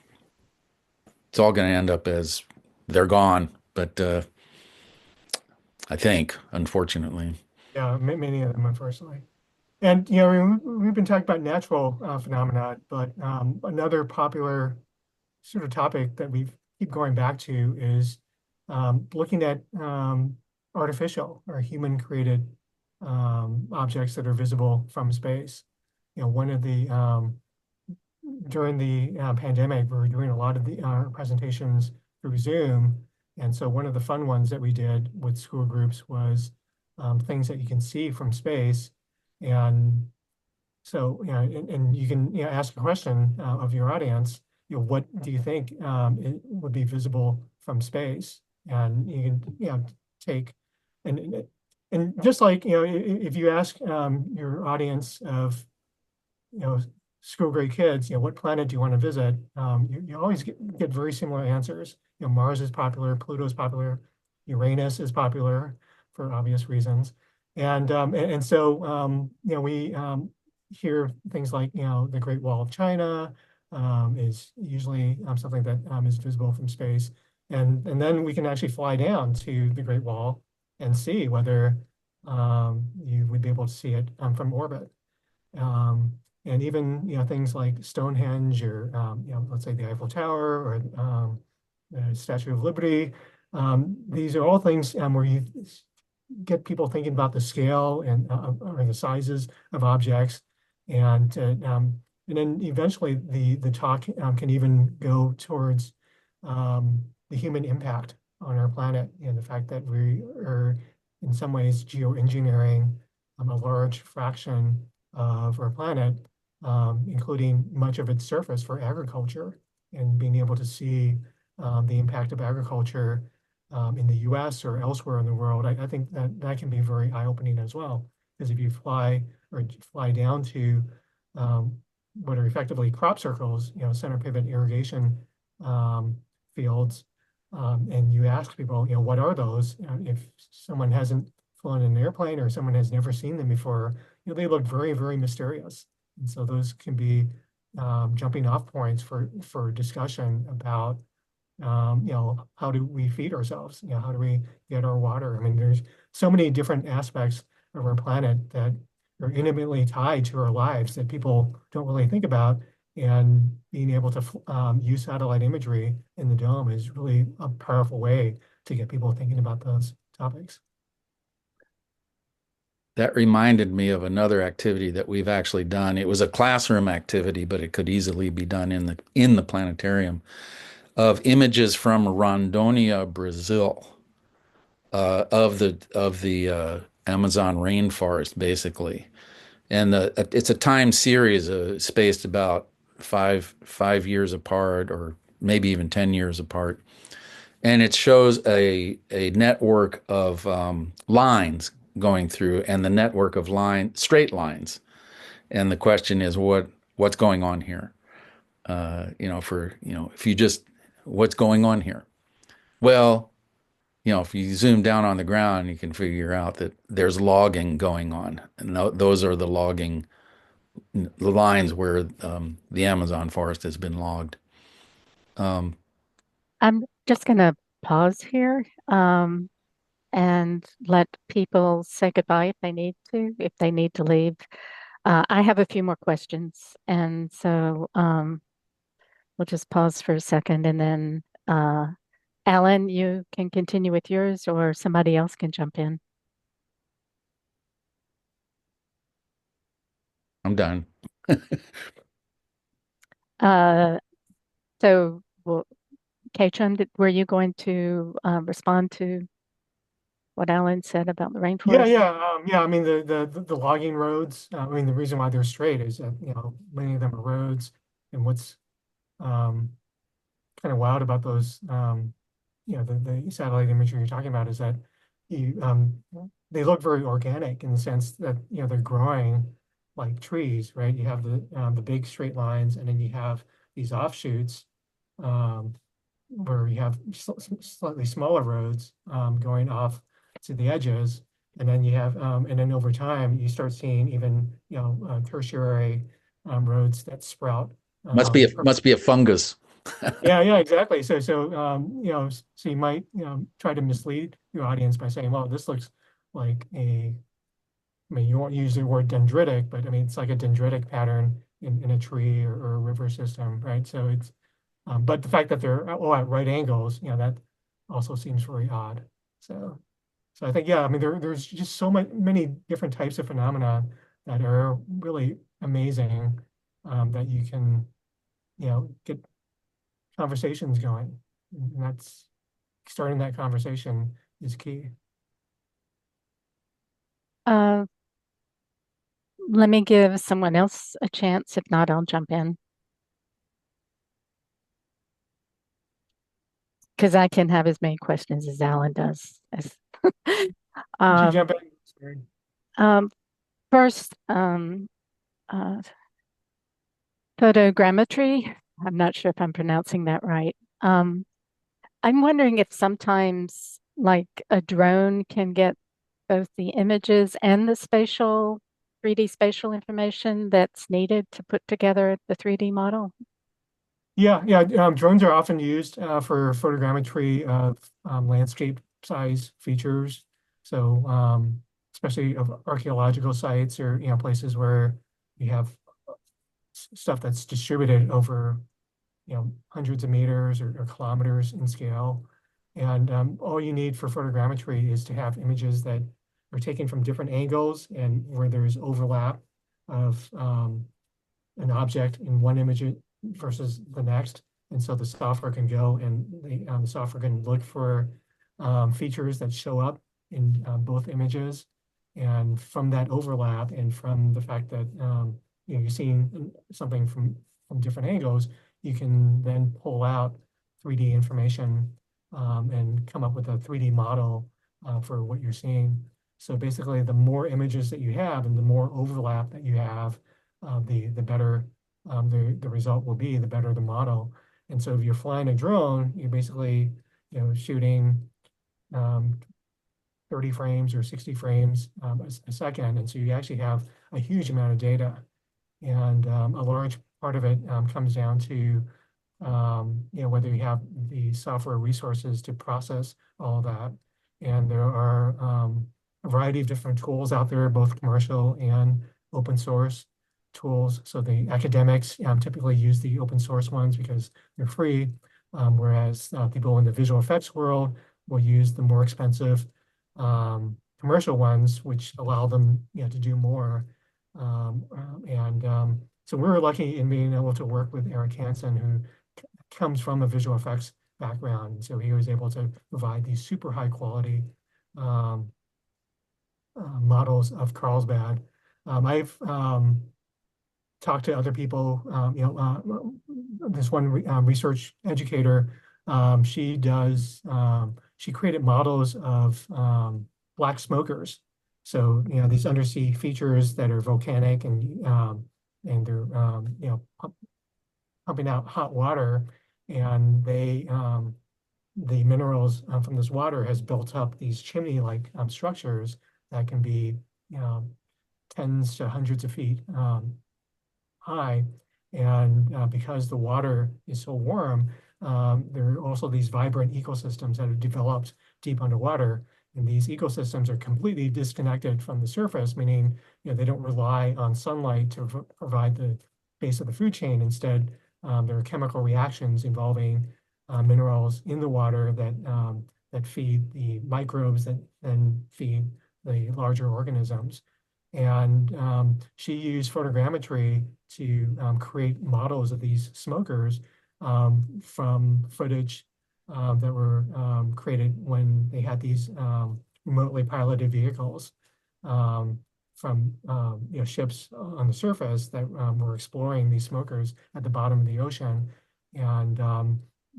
it's all going to end up as they're gone, but I think, unfortunately. Yeah, many of them, unfortunately. And we've been talking about natural phenomena, but another popular sort of topic that we keep going back to is looking at artificial or human-created objects that are visible from space. One of the during the pandemic, we were doing a lot of the presentations through Zoom, and so one of the fun ones that we did with school groups was things that you can see from space. And so, and you can ask a question of your audience, what do you think it would be visible from space? And you can, take, and just like, if you ask your audience of, school grade kids, what planet do you want to visit? You always get very similar answers. Mars is popular, Pluto is popular, Uranus is popular for obvious reasons. And so, we hear things like, the Great Wall of China is usually something that is visible from space. And then we can actually fly down to the Great Wall and see whether you would be able to see it from orbit. And even, things like Stonehenge, or, let's say the Eiffel Tower, or the Statue of Liberty. These are all things where you get people thinking about the scale and or the sizes of objects, and then eventually the talk can even go towards the human impact on our planet, and the fact that we are in some ways geoengineering a large fraction of our planet, including much of its surface for agriculture, and being able to see the impact of agriculture in the US or elsewhere in the world. I think that can be very eye-opening as well, because if you fly down to what are effectively crop circles, center pivot irrigation fields, and you ask people, what are those? If someone hasn't flown in an airplane or someone has never seen them before, they look very, very mysterious. And so those can be jumping off points for discussion about how do we feed ourselves? How do we get our water? I mean, there's so many different aspects of our planet that are intimately tied to our lives that people don't really think about. And being able to use satellite imagery in the dome is really a powerful way to get people thinking about those topics. That reminded me of another activity that we've actually done. It was a classroom activity, but it could easily be done in the planetarium of images from Rondônia, Brazil, of the Amazon rainforest, basically. And it's a time series spaced about five years apart, or maybe even 10 years apart. And it shows a network of lines going through, and the network of straight lines. And the question is, what's going on here? If you just, what's going on here? Well, if you zoom down on the ground, you can figure out that there's logging going on, and those are the lines where the Amazon forest has been logged. I'm just going to pause here and let people say goodbye if they need to leave. I have a few more questions, and so we'll just pause for a second, and then Alan, you can continue with yours, or somebody else can jump in. I'm done. Uh, so, well, KaChun, were you going to respond to what Alan said about the Yeah, rainforest? yeah. I mean, the logging roads. I mean, the reason why they're straight is that many of them are roads, and what's um, kind of wild about those the satellite imagery you're talking about is that you they look very organic in the sense that they're growing like trees, right? You have the big straight lines, and then you have these offshoots um, where you have slightly smaller roads going off to the edges, and then and then over time you start seeing even tertiary roads that sprout. Must be a fungus. Yeah, exactly. So you might, try to mislead your audience by saying, well, this looks like I mean, you won't use the word dendritic, but I mean, it's like a dendritic pattern in a tree or a river system, right? But the fact that they're all at right angles, that also seems very odd. So, so I think, yeah, I mean, there's just so many different types of phenomena that are really amazing, that you can, get conversations going. And that's starting that conversation is key. Uh, Let me give someone else a chance. If not, I'll jump in because I can have as many questions as Alan does. Would you Um, jump in? Sorry. um, First, uh, photogrammetry. I'm not sure if I'm pronouncing that right. Um, I'm wondering if sometimes, like a drone can get both the images and the 3D spatial information that's needed to put together the 3D model. Yeah. Drones are often used for photogrammetry of landscape size features. So especially of archaeological sites or places where you have stuff that's distributed over hundreds of meters or kilometers in scale. And all you need for photogrammetry is to have images that are taken from different angles and where there's overlap of an object in one image versus the next. And so the software can go and the software can look for features that show up in both images. And from that overlap and from the fact that you're seeing something from different angles, you can then pull out 3D information and come up with a 3D model for what you're seeing. So basically, the more images that you have and the more overlap that you have, the better the result will be, the better the model. And so if you're flying a drone, you're basically shooting um, 30 frames or 60 frames a second. And so you actually have a huge amount of data. And a large part of it comes down to whether you have the software resources to process all that. And there are a variety of different tools out there, both commercial and open source tools. So the academics typically use the open source ones because they're free, whereas people in the visual effects world will use the more expensive commercial ones, which allow them to do more. So we were lucky in being able to work with Eric Hansen, who comes from a visual effects background. So he was able to provide these super high quality models of Carlsbad. I've talked to other people, this one research educator, she created models of black smokers. So, these undersea features that are volcanic and they're, pumping out hot water, and the minerals from this water has built up these chimney-like structures that can be, tens to hundreds of feet high. And because the water is so warm, there are also these vibrant ecosystems that are developed deep underwater. And these ecosystems are completely disconnected from the surface, meaning they don't rely on sunlight to provide the base of the food chain. Instead, there are chemical reactions involving minerals in the water that feed the microbes that then feed the larger organisms. And she used photogrammetry to create models of these smokers from footage that were created when they had these remotely piloted vehicles from ships on the surface that were exploring these smokers at the bottom of the ocean. And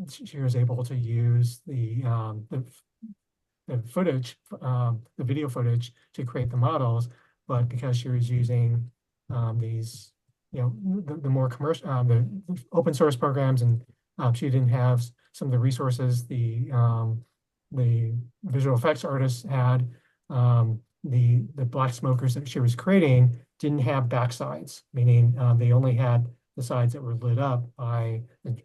she was able to use the footage, the video footage, to create the models. But because she was using these, the more commercial, the open source programs, and she didn't have some of the resources the visual effects artists had, the black smokers that she was creating didn't have backsides, meaning they only had the sides that were lit up by the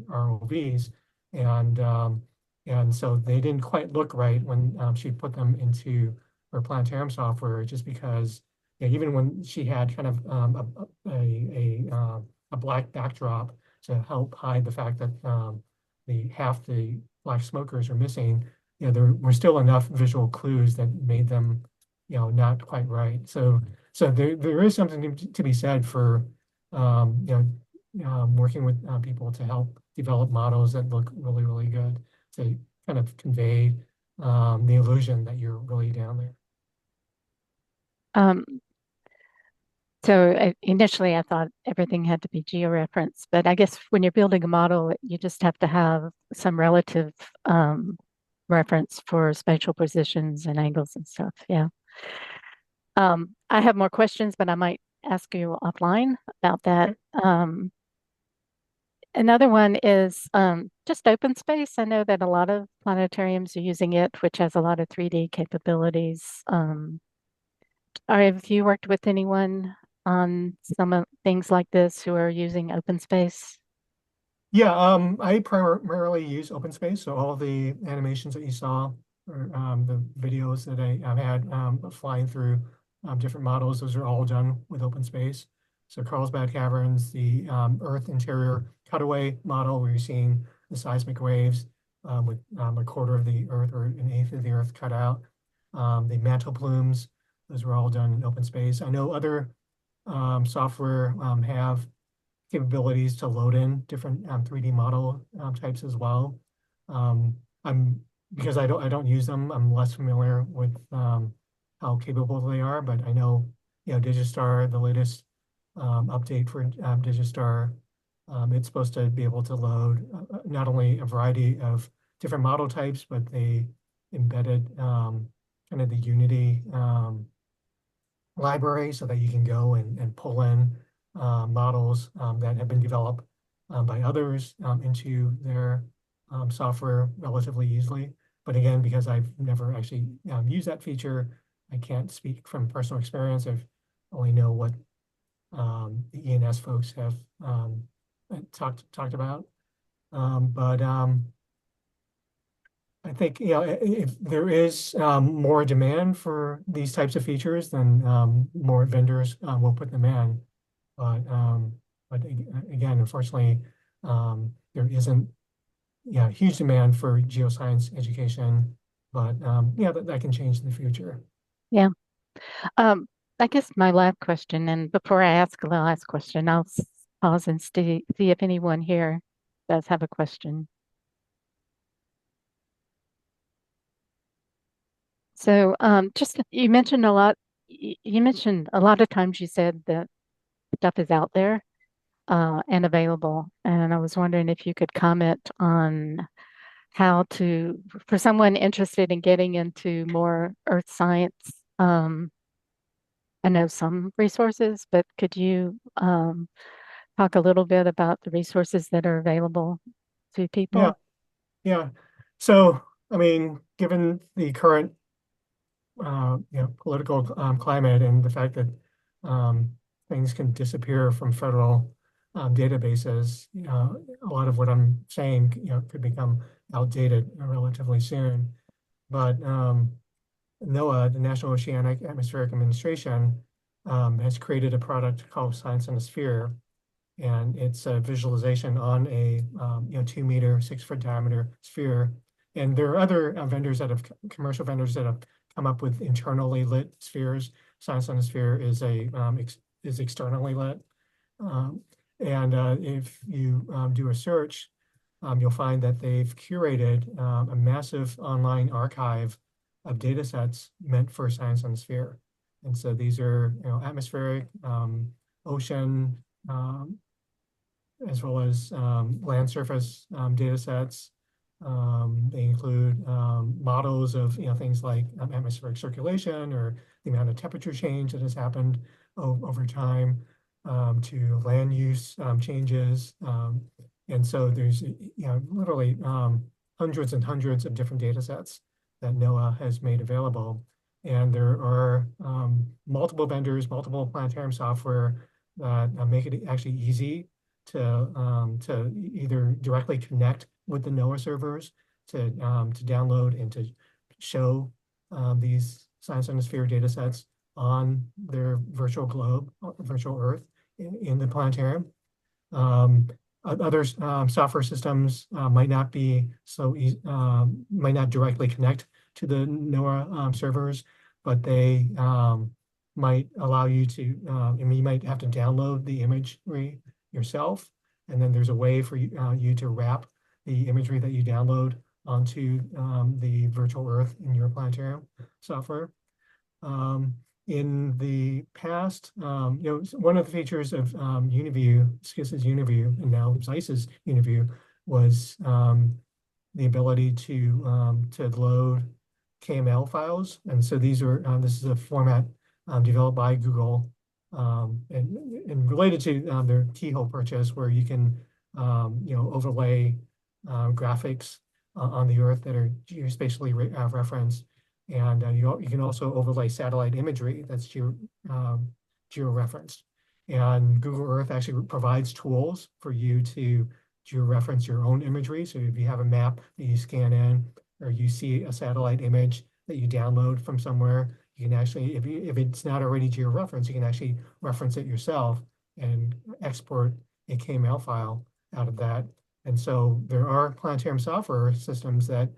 ROVs, and so they didn't quite look right when she put them into her planetarium software, just because even when she had kind of a black backdrop to help hide the fact that half the black smokers are missing, there were still enough visual clues that made them, not quite right. So there is something to be said for working with people to help develop models that look really, really good, to kind of convey the illusion that you're really down there. Um, initially I thought everything had to be georeferenced, but I guess when you're building a model, you just have to have some relative reference for spatial positions and angles and stuff. Yeah. I have more questions, but I might ask you offline about that. Another one is just open space. I know that a lot of planetariums are using it, which has a lot of 3D capabilities. Have you worked with anyone on some of things like this who are using open space? Yeah, I primarily use OpenSpace, so all the animations that you saw, or the videos that I had flying through different models, those are all done with OpenSpace. So Carlsbad Caverns, the Earth interior cutaway model, where you're seeing the seismic waves with a quarter of the Earth or an eighth of the Earth cut out. The mantle plumes, those were all done in OpenSpace. I know other software have capabilities to load in different 3D model types as well. Because I don't use them, I'm less familiar with how capable they are, but I know Digistar, the latest update for Digistar, it's supposed to be able to load not only a variety of different model types, but they embedded kind of the Unity library, so that you can go and pull in models that have been developed by others into their software relatively easily. But again, because I've never actually used that feature, I can't speak from personal experience. I only know what the ENS folks have talked about. But I think, if there is more demand for these types of features, then more vendors will put them in. But again, unfortunately, there isn't huge demand for geoscience education. But that can change in the future. Yeah. Um, I guess my last question, and before I ask the last question, I'll pause and see if anyone here does have a question. So, just you mentioned a lot. You mentioned a lot of times you said that stuff is out there and available, and I was wondering if you could comment on how to, for someone interested in getting into more earth science. I know some resources, but could you talk a little bit about the resources that are available to Yeah, people? yeah. So, I mean, given the current political climate and the fact that um, things can disappear from federal databases, a lot of what I'm saying, could become outdated relatively soon. But NOAA, the National Oceanic Atmospheric Administration, has created a product called Science in a Sphere, and it's a visualization on a 2 meter, 6 foot diameter sphere. And there are other vendors that have commercial vendors that have come up with internally lit spheres. Science on a Sphere is is externally lit. Um, and if you do a search, you'll find that they've curated a massive online archive of data sets meant for Science on the Sphere. And so these are atmospheric, ocean, as well as land surface data sets. They include models of things like atmospheric circulation or the amount of temperature change that has happened over time, to land use changes. And so there's literally hundreds and hundreds of different data sets that NOAA has made available. And there are multiple vendors, multiple planetarium software that make it actually easy to either directly connect with the NOAA servers to download and to show these Science on the Sphere data sets on their virtual globe, virtual Earth in the planetarium. Um, Other software systems might not be so easy, might not directly connect to the NOAA servers, but they might allow you to, I mean, you might have to download the imagery yourself. And then there's a way for you to wrap the imagery that you download onto the virtual Earth in your planetarium software. Um, in the past, one of the features of UniView, SCIS's UniView, and now Zeiss's UniView, was the ability to load KML files. And so these are this is a format developed by Google and related to their Keyhole purchase, where you can overlay graphics on the Earth that are geospatially referenced. And you can also overlay satellite imagery that's geo-referenced. And Google Earth actually provides tools for you to geo-reference your own imagery. So if you have a map that you scan in, or you see a satellite image that you download from somewhere, you can actually, if it's not already geo-referenced, you can actually reference it yourself and export a KML file out of that. And so there are planetarium software systems that,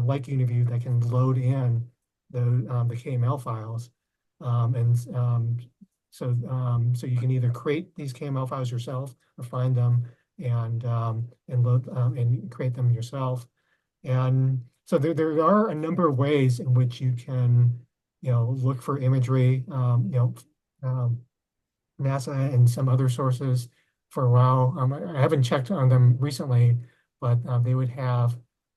like UniView, that can load in the KML files. So you can either create these KML files yourself or find them and load and create them yourself. And so there are a number of ways in which you can, look for imagery. NASA and some other sources for a while. I haven't checked on them recently, but they would have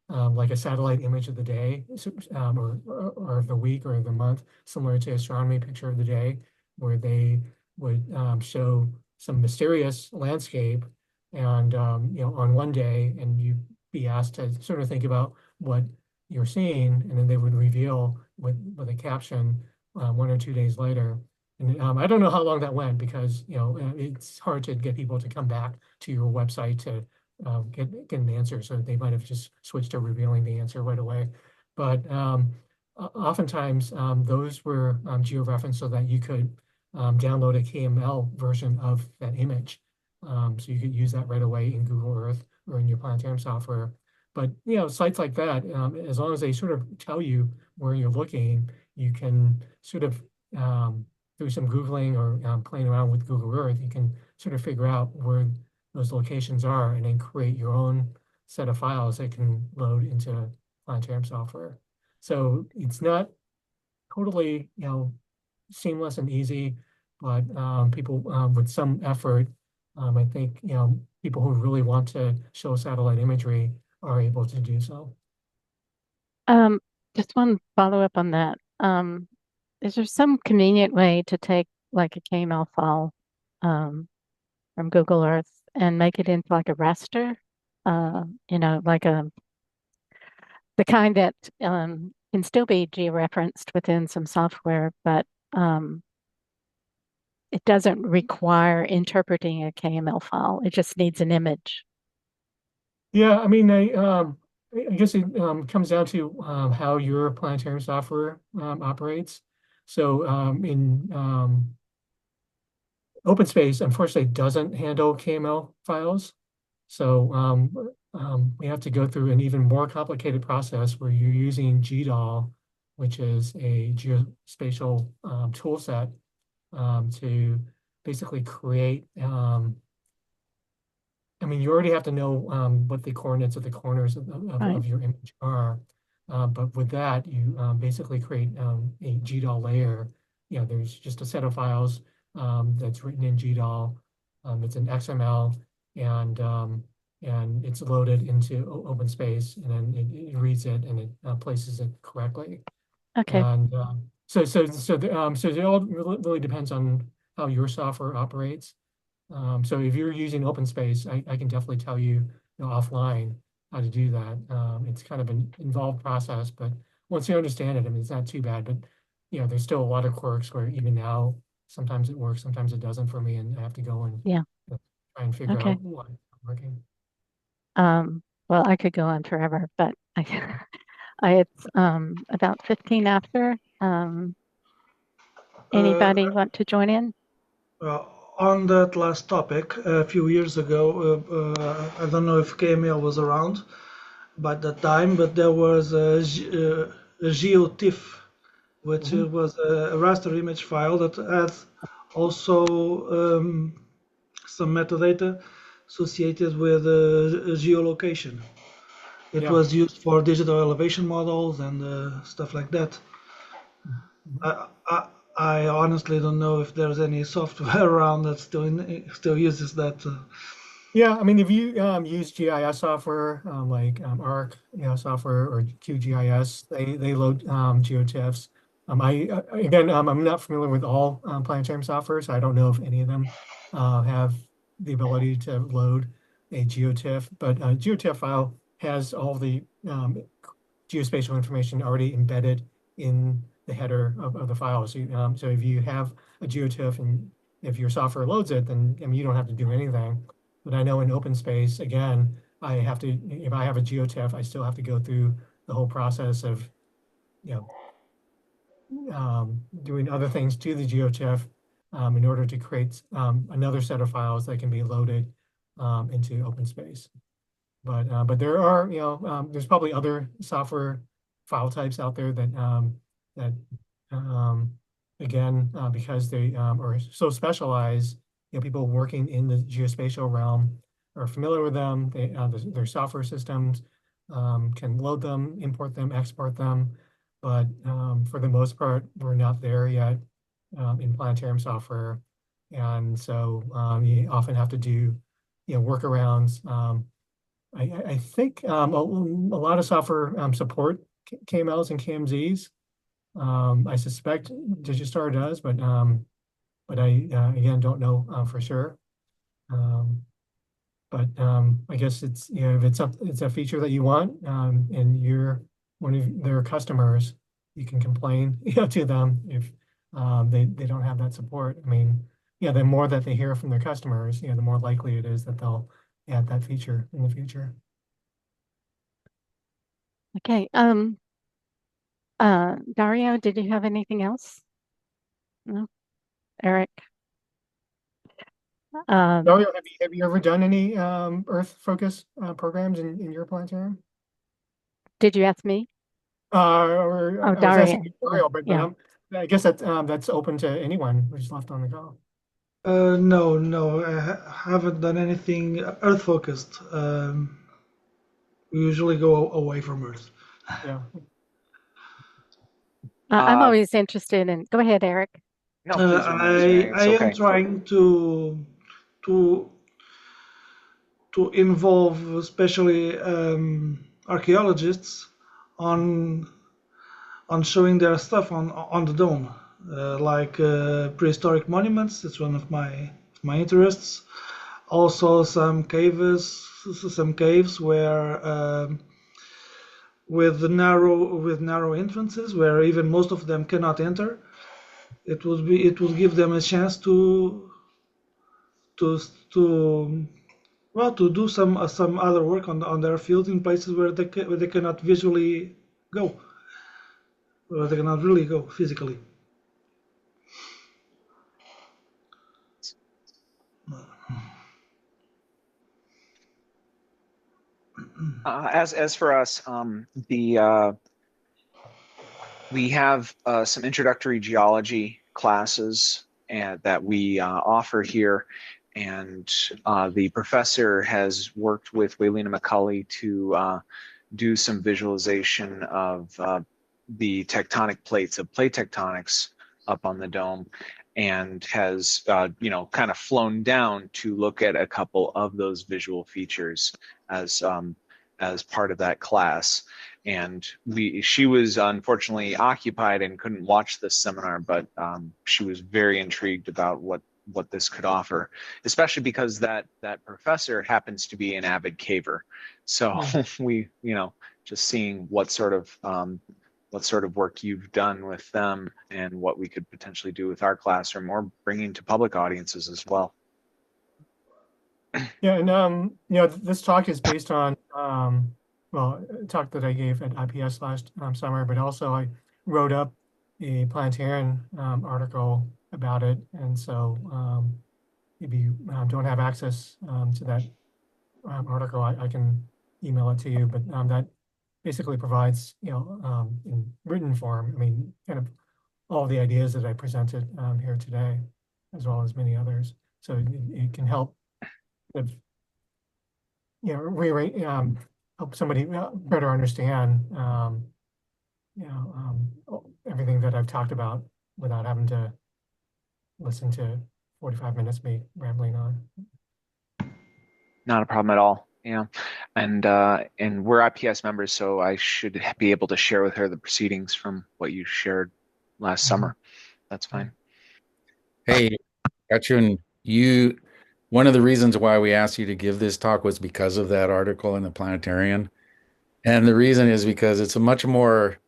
like a satellite image of the day, or of the week or the month, similar to astronomy picture of the day, where they would show some mysterious landscape, and on one day, and you'd be asked to sort of think about what you're seeing, and then they would reveal with a caption 1 or 2 days later. And I don't know how long that went because, it's hard to get people to come back to your website to get an answer. So they might have just switched to revealing the answer right away. But oftentimes those were georeferenced so that you could download a KML version of that image. So you could use that right away in Google Earth or in your planetarium software. But sites like that, as long as they sort of tell you where you're looking, you can sort of through some Googling or playing around with Google Earth, you can sort of figure out where those locations are and then create your own set of files that can load into planetarium software. So it's not totally, seamless and easy, but people with some effort, I think, people who really want to show satellite imagery are able to do so. Um, just one follow-up on that. Is there some convenient way to take like a KML file from Google Earth and make it into like a raster? Like the kind that can still be georeferenced within some software, but um, it doesn't require interpreting a KML file. It just needs an image. Yeah, I mean, I guess it comes down to how your planetarium software operates. So in OpenSpace, unfortunately, doesn't handle KML files. So we have to go through an even more complicated process where you're using GDAL, which is a geospatial tool set to basically create I mean, you already have to know what the coordinates of the corners Right. of your image are. But with that, you basically create a GDAL layer. There's just a set of files that's written in GDAL. It's an XML, and it's loaded into OpenSpace, and then it reads it and it places it correctly. Okay. And so it all really depends on how your software operates. So if you're using OpenSpace, I can definitely tell you, offline how to do that. It's kind of an involved process, but once you understand it, I mean, it's not too bad. But there's still a lot of quirks where even now, sometimes it works, sometimes it doesn't for me, and I have to go and Yeah. try and figure Okay. out why it's not working. Well, I could go on forever, but it's about 15 after. Uh, Anybody want to join in? on that last topic, a few years ago, I don't know if KML was around by that time, but there was a GeoTIFF, which Hmm. was a raster image file that had also some metadata associated with geolocation. It Yeah. was used for digital elevation models and stuff like that. Mhm. I, I, I honestly don't know if there's any software around that still uses that. Yeah, I mean, if you use GIS software like ARC, software or QGIS, they load GeoTIFFs. Again, I'm not familiar with all planetarium software, so I don't know if any of them have the ability to load a GeoTIFF. But a GeoTIFF file has all the geospatial information already embedded in the header of the file. So if you have a GeoTIFF and if your software loads it, then I mean, you don't have to do anything. But I know in OpenSpace, again, I have to, if I have a GeoTIFF, I still have to go through the whole process of, you doing other things to the GeoTIFF in order to create another set of files that can be loaded into OpenSpace. But there are, there's probably other software file types out there that again, because they are so specialized, people working in the geospatial realm are familiar with them. Their software systems can load them, import them, export them. But for the most part, we're not there yet in planetarium software. And so you often have to do, workarounds. I think a lot of software support KMLs and KMZs. I suspect Digistar does, but I again don't know for sure. Um, but I guess it's if it's a feature that you want and you're one of their customers, you can complain to them if they don't have that support. I mean, yeah, the more that they hear from their customers, the more likely it is that they'll add that feature in the future. Okay. Dario, did you have anything else? No? Eric? Dario, have you ever done any Earth focus programs in your planetarium? Did you ask me? Or Oh, I was Dario. asking Dario, but Yeah. I guess that's open to anyone who's left on the call. No, haven't done anything Earth focused. We usually go away from Earth. Yeah. I'm Uh, always interested in, go ahead, Eric. no, please, Rosemary. I It's am okay. trying to to involve especially archaeologists on showing their stuff on the dome, like prehistoric monuments. That's one of my interests. Also, some caves where with narrow entrances where even most of them cannot enter. It would give them a chance to to to do some other work on their field in places where they cannot visually go, where they cannot really go physically. As for us, we have some introductory geology classes that we offer here, and the professor has worked with Waylena McCulley to do some visualization of the tectonic plates of plate tectonics up on the dome, and has kind of flown down to look at a couple of those visual features as part of that class. And she was unfortunately occupied and couldn't watch this seminar, but she was very intrigued about what this could offer, especially because that professor happens to be an avid caver. So we, just seeing what sort of work you've done with them and what we could potentially do with our classroom or bringing to public audiences as well. Yeah, and this talk is based on well, a talk that I gave at IPS last summer, but also I wrote up a Planetarian article about it, and so if you don't have access to that article, I can email it to you. But that basically provides, in written form, I mean, kind of all the ideas that I presented here today, as well as many others. So it can help with, help somebody better understand, everything that I've talked about without having to listen to 45 minutes me rambling on. Not a problem at all. Yeah. And we're IPS members, so I should be able to share with her the proceedings from what you shared last summer. That's fine. Hey, KaChun, one of the reasons why we asked you to give this talk was because of that article in the Planetarian. And the reason is because it's a much more,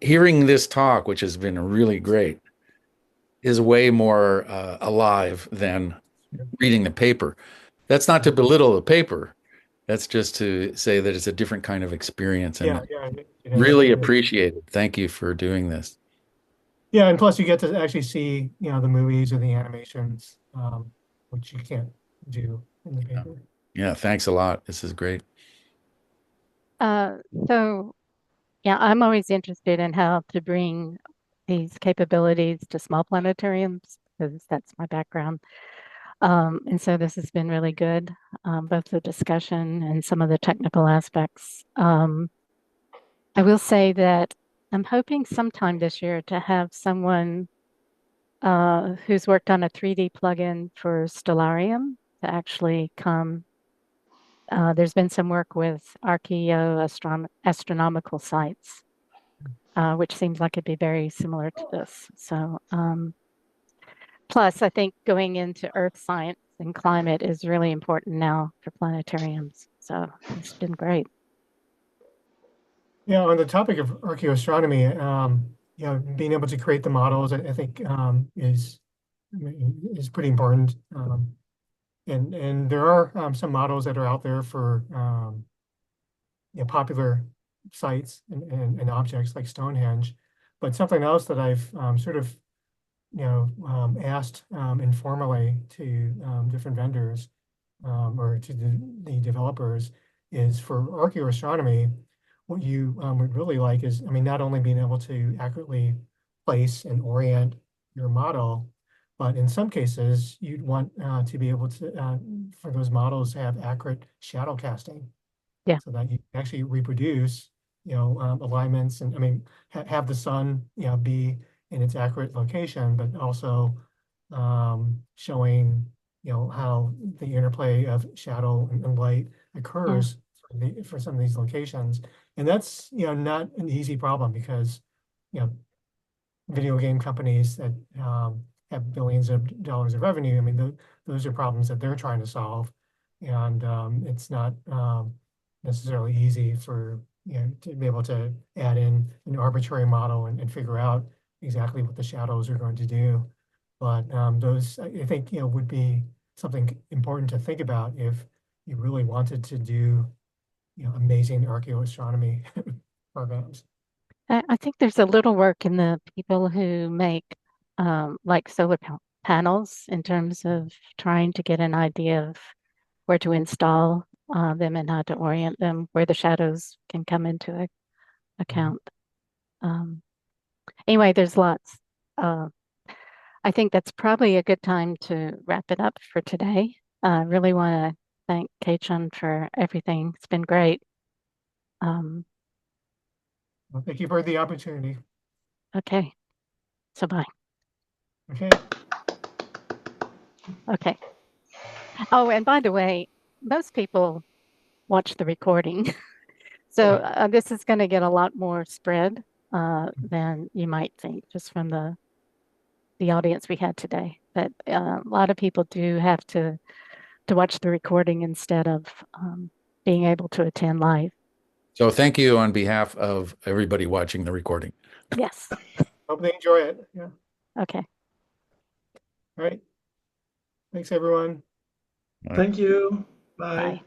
hearing this talk, which has been really great, is way more alive than reading the paper. That's not to belittle the paper. That's just to say that it's a different kind of experience, and It is. really appreciate it. Thank you for doing this. Yeah, and plus you get to actually see, the movies or the animations, which you can't do in the paper. Yeah, thanks a lot. This is great. So yeah, I'm always interested in how to bring these capabilities to small planetariums because that's my background. And so this has been really good, both the discussion and some of the technical aspects. I will say that I'm hoping sometime this year to have someone who's worked on a 3D plugin for Stellarium to actually come. There's been some work with astronomical sites, which seems like it'd be very similar to this. So, plus, I think going into earth science and climate is really important now for planetariums. So it's been great. Yeah, on the topic of archaeoastronomy, being able to create the models, I think is pretty important. And there are some models that are out there for popular sites and objects like Stonehenge. But something else that I've sort of asked informally to different vendors or to the developers is for archaeoastronomy, what you would really like is, I mean, not only being able to accurately place and orient your model, but in some cases, you'd want to be able to, for those models to have accurate shadow casting. Yeah. So that you can actually reproduce, alignments and, I mean, have the sun, be in its accurate location, but also showing, how the interplay of shadow and light occurs for some of these locations. And that's, not an easy problem because, video game companies that have billions of dollars of revenue, I mean, those are problems that they're trying to solve. And it's not necessarily easy for, to be able to add in an arbitrary model and figure out exactly what the shadows are going to do. But those, I think, would be something important to think about if you really wanted to do, amazing archaeoastronomy programs. I think there's a little work in the people who make like solar panels in terms of trying to get an idea of where to install them and how to orient them, where the shadows can come into account. Um, anyway, there's lots. Uh, I think that's probably a good time to wrap it up for today. I really want to thank KaChun for everything. It's been great. Um, Well, thank you for the opportunity. okay, so bye. Okay. Okay. Oh, and by the way, most people watch the recording. So this is going to get a lot more spread than you might think just from the audience we had today. But a lot of people do have to watch the recording instead of being able to attend live. So thank you on behalf of everybody watching the recording. Yes. Hope they enjoy it. Yeah. Okay. All right. Thanks, everyone. All right. Thank you. Bye. Bye.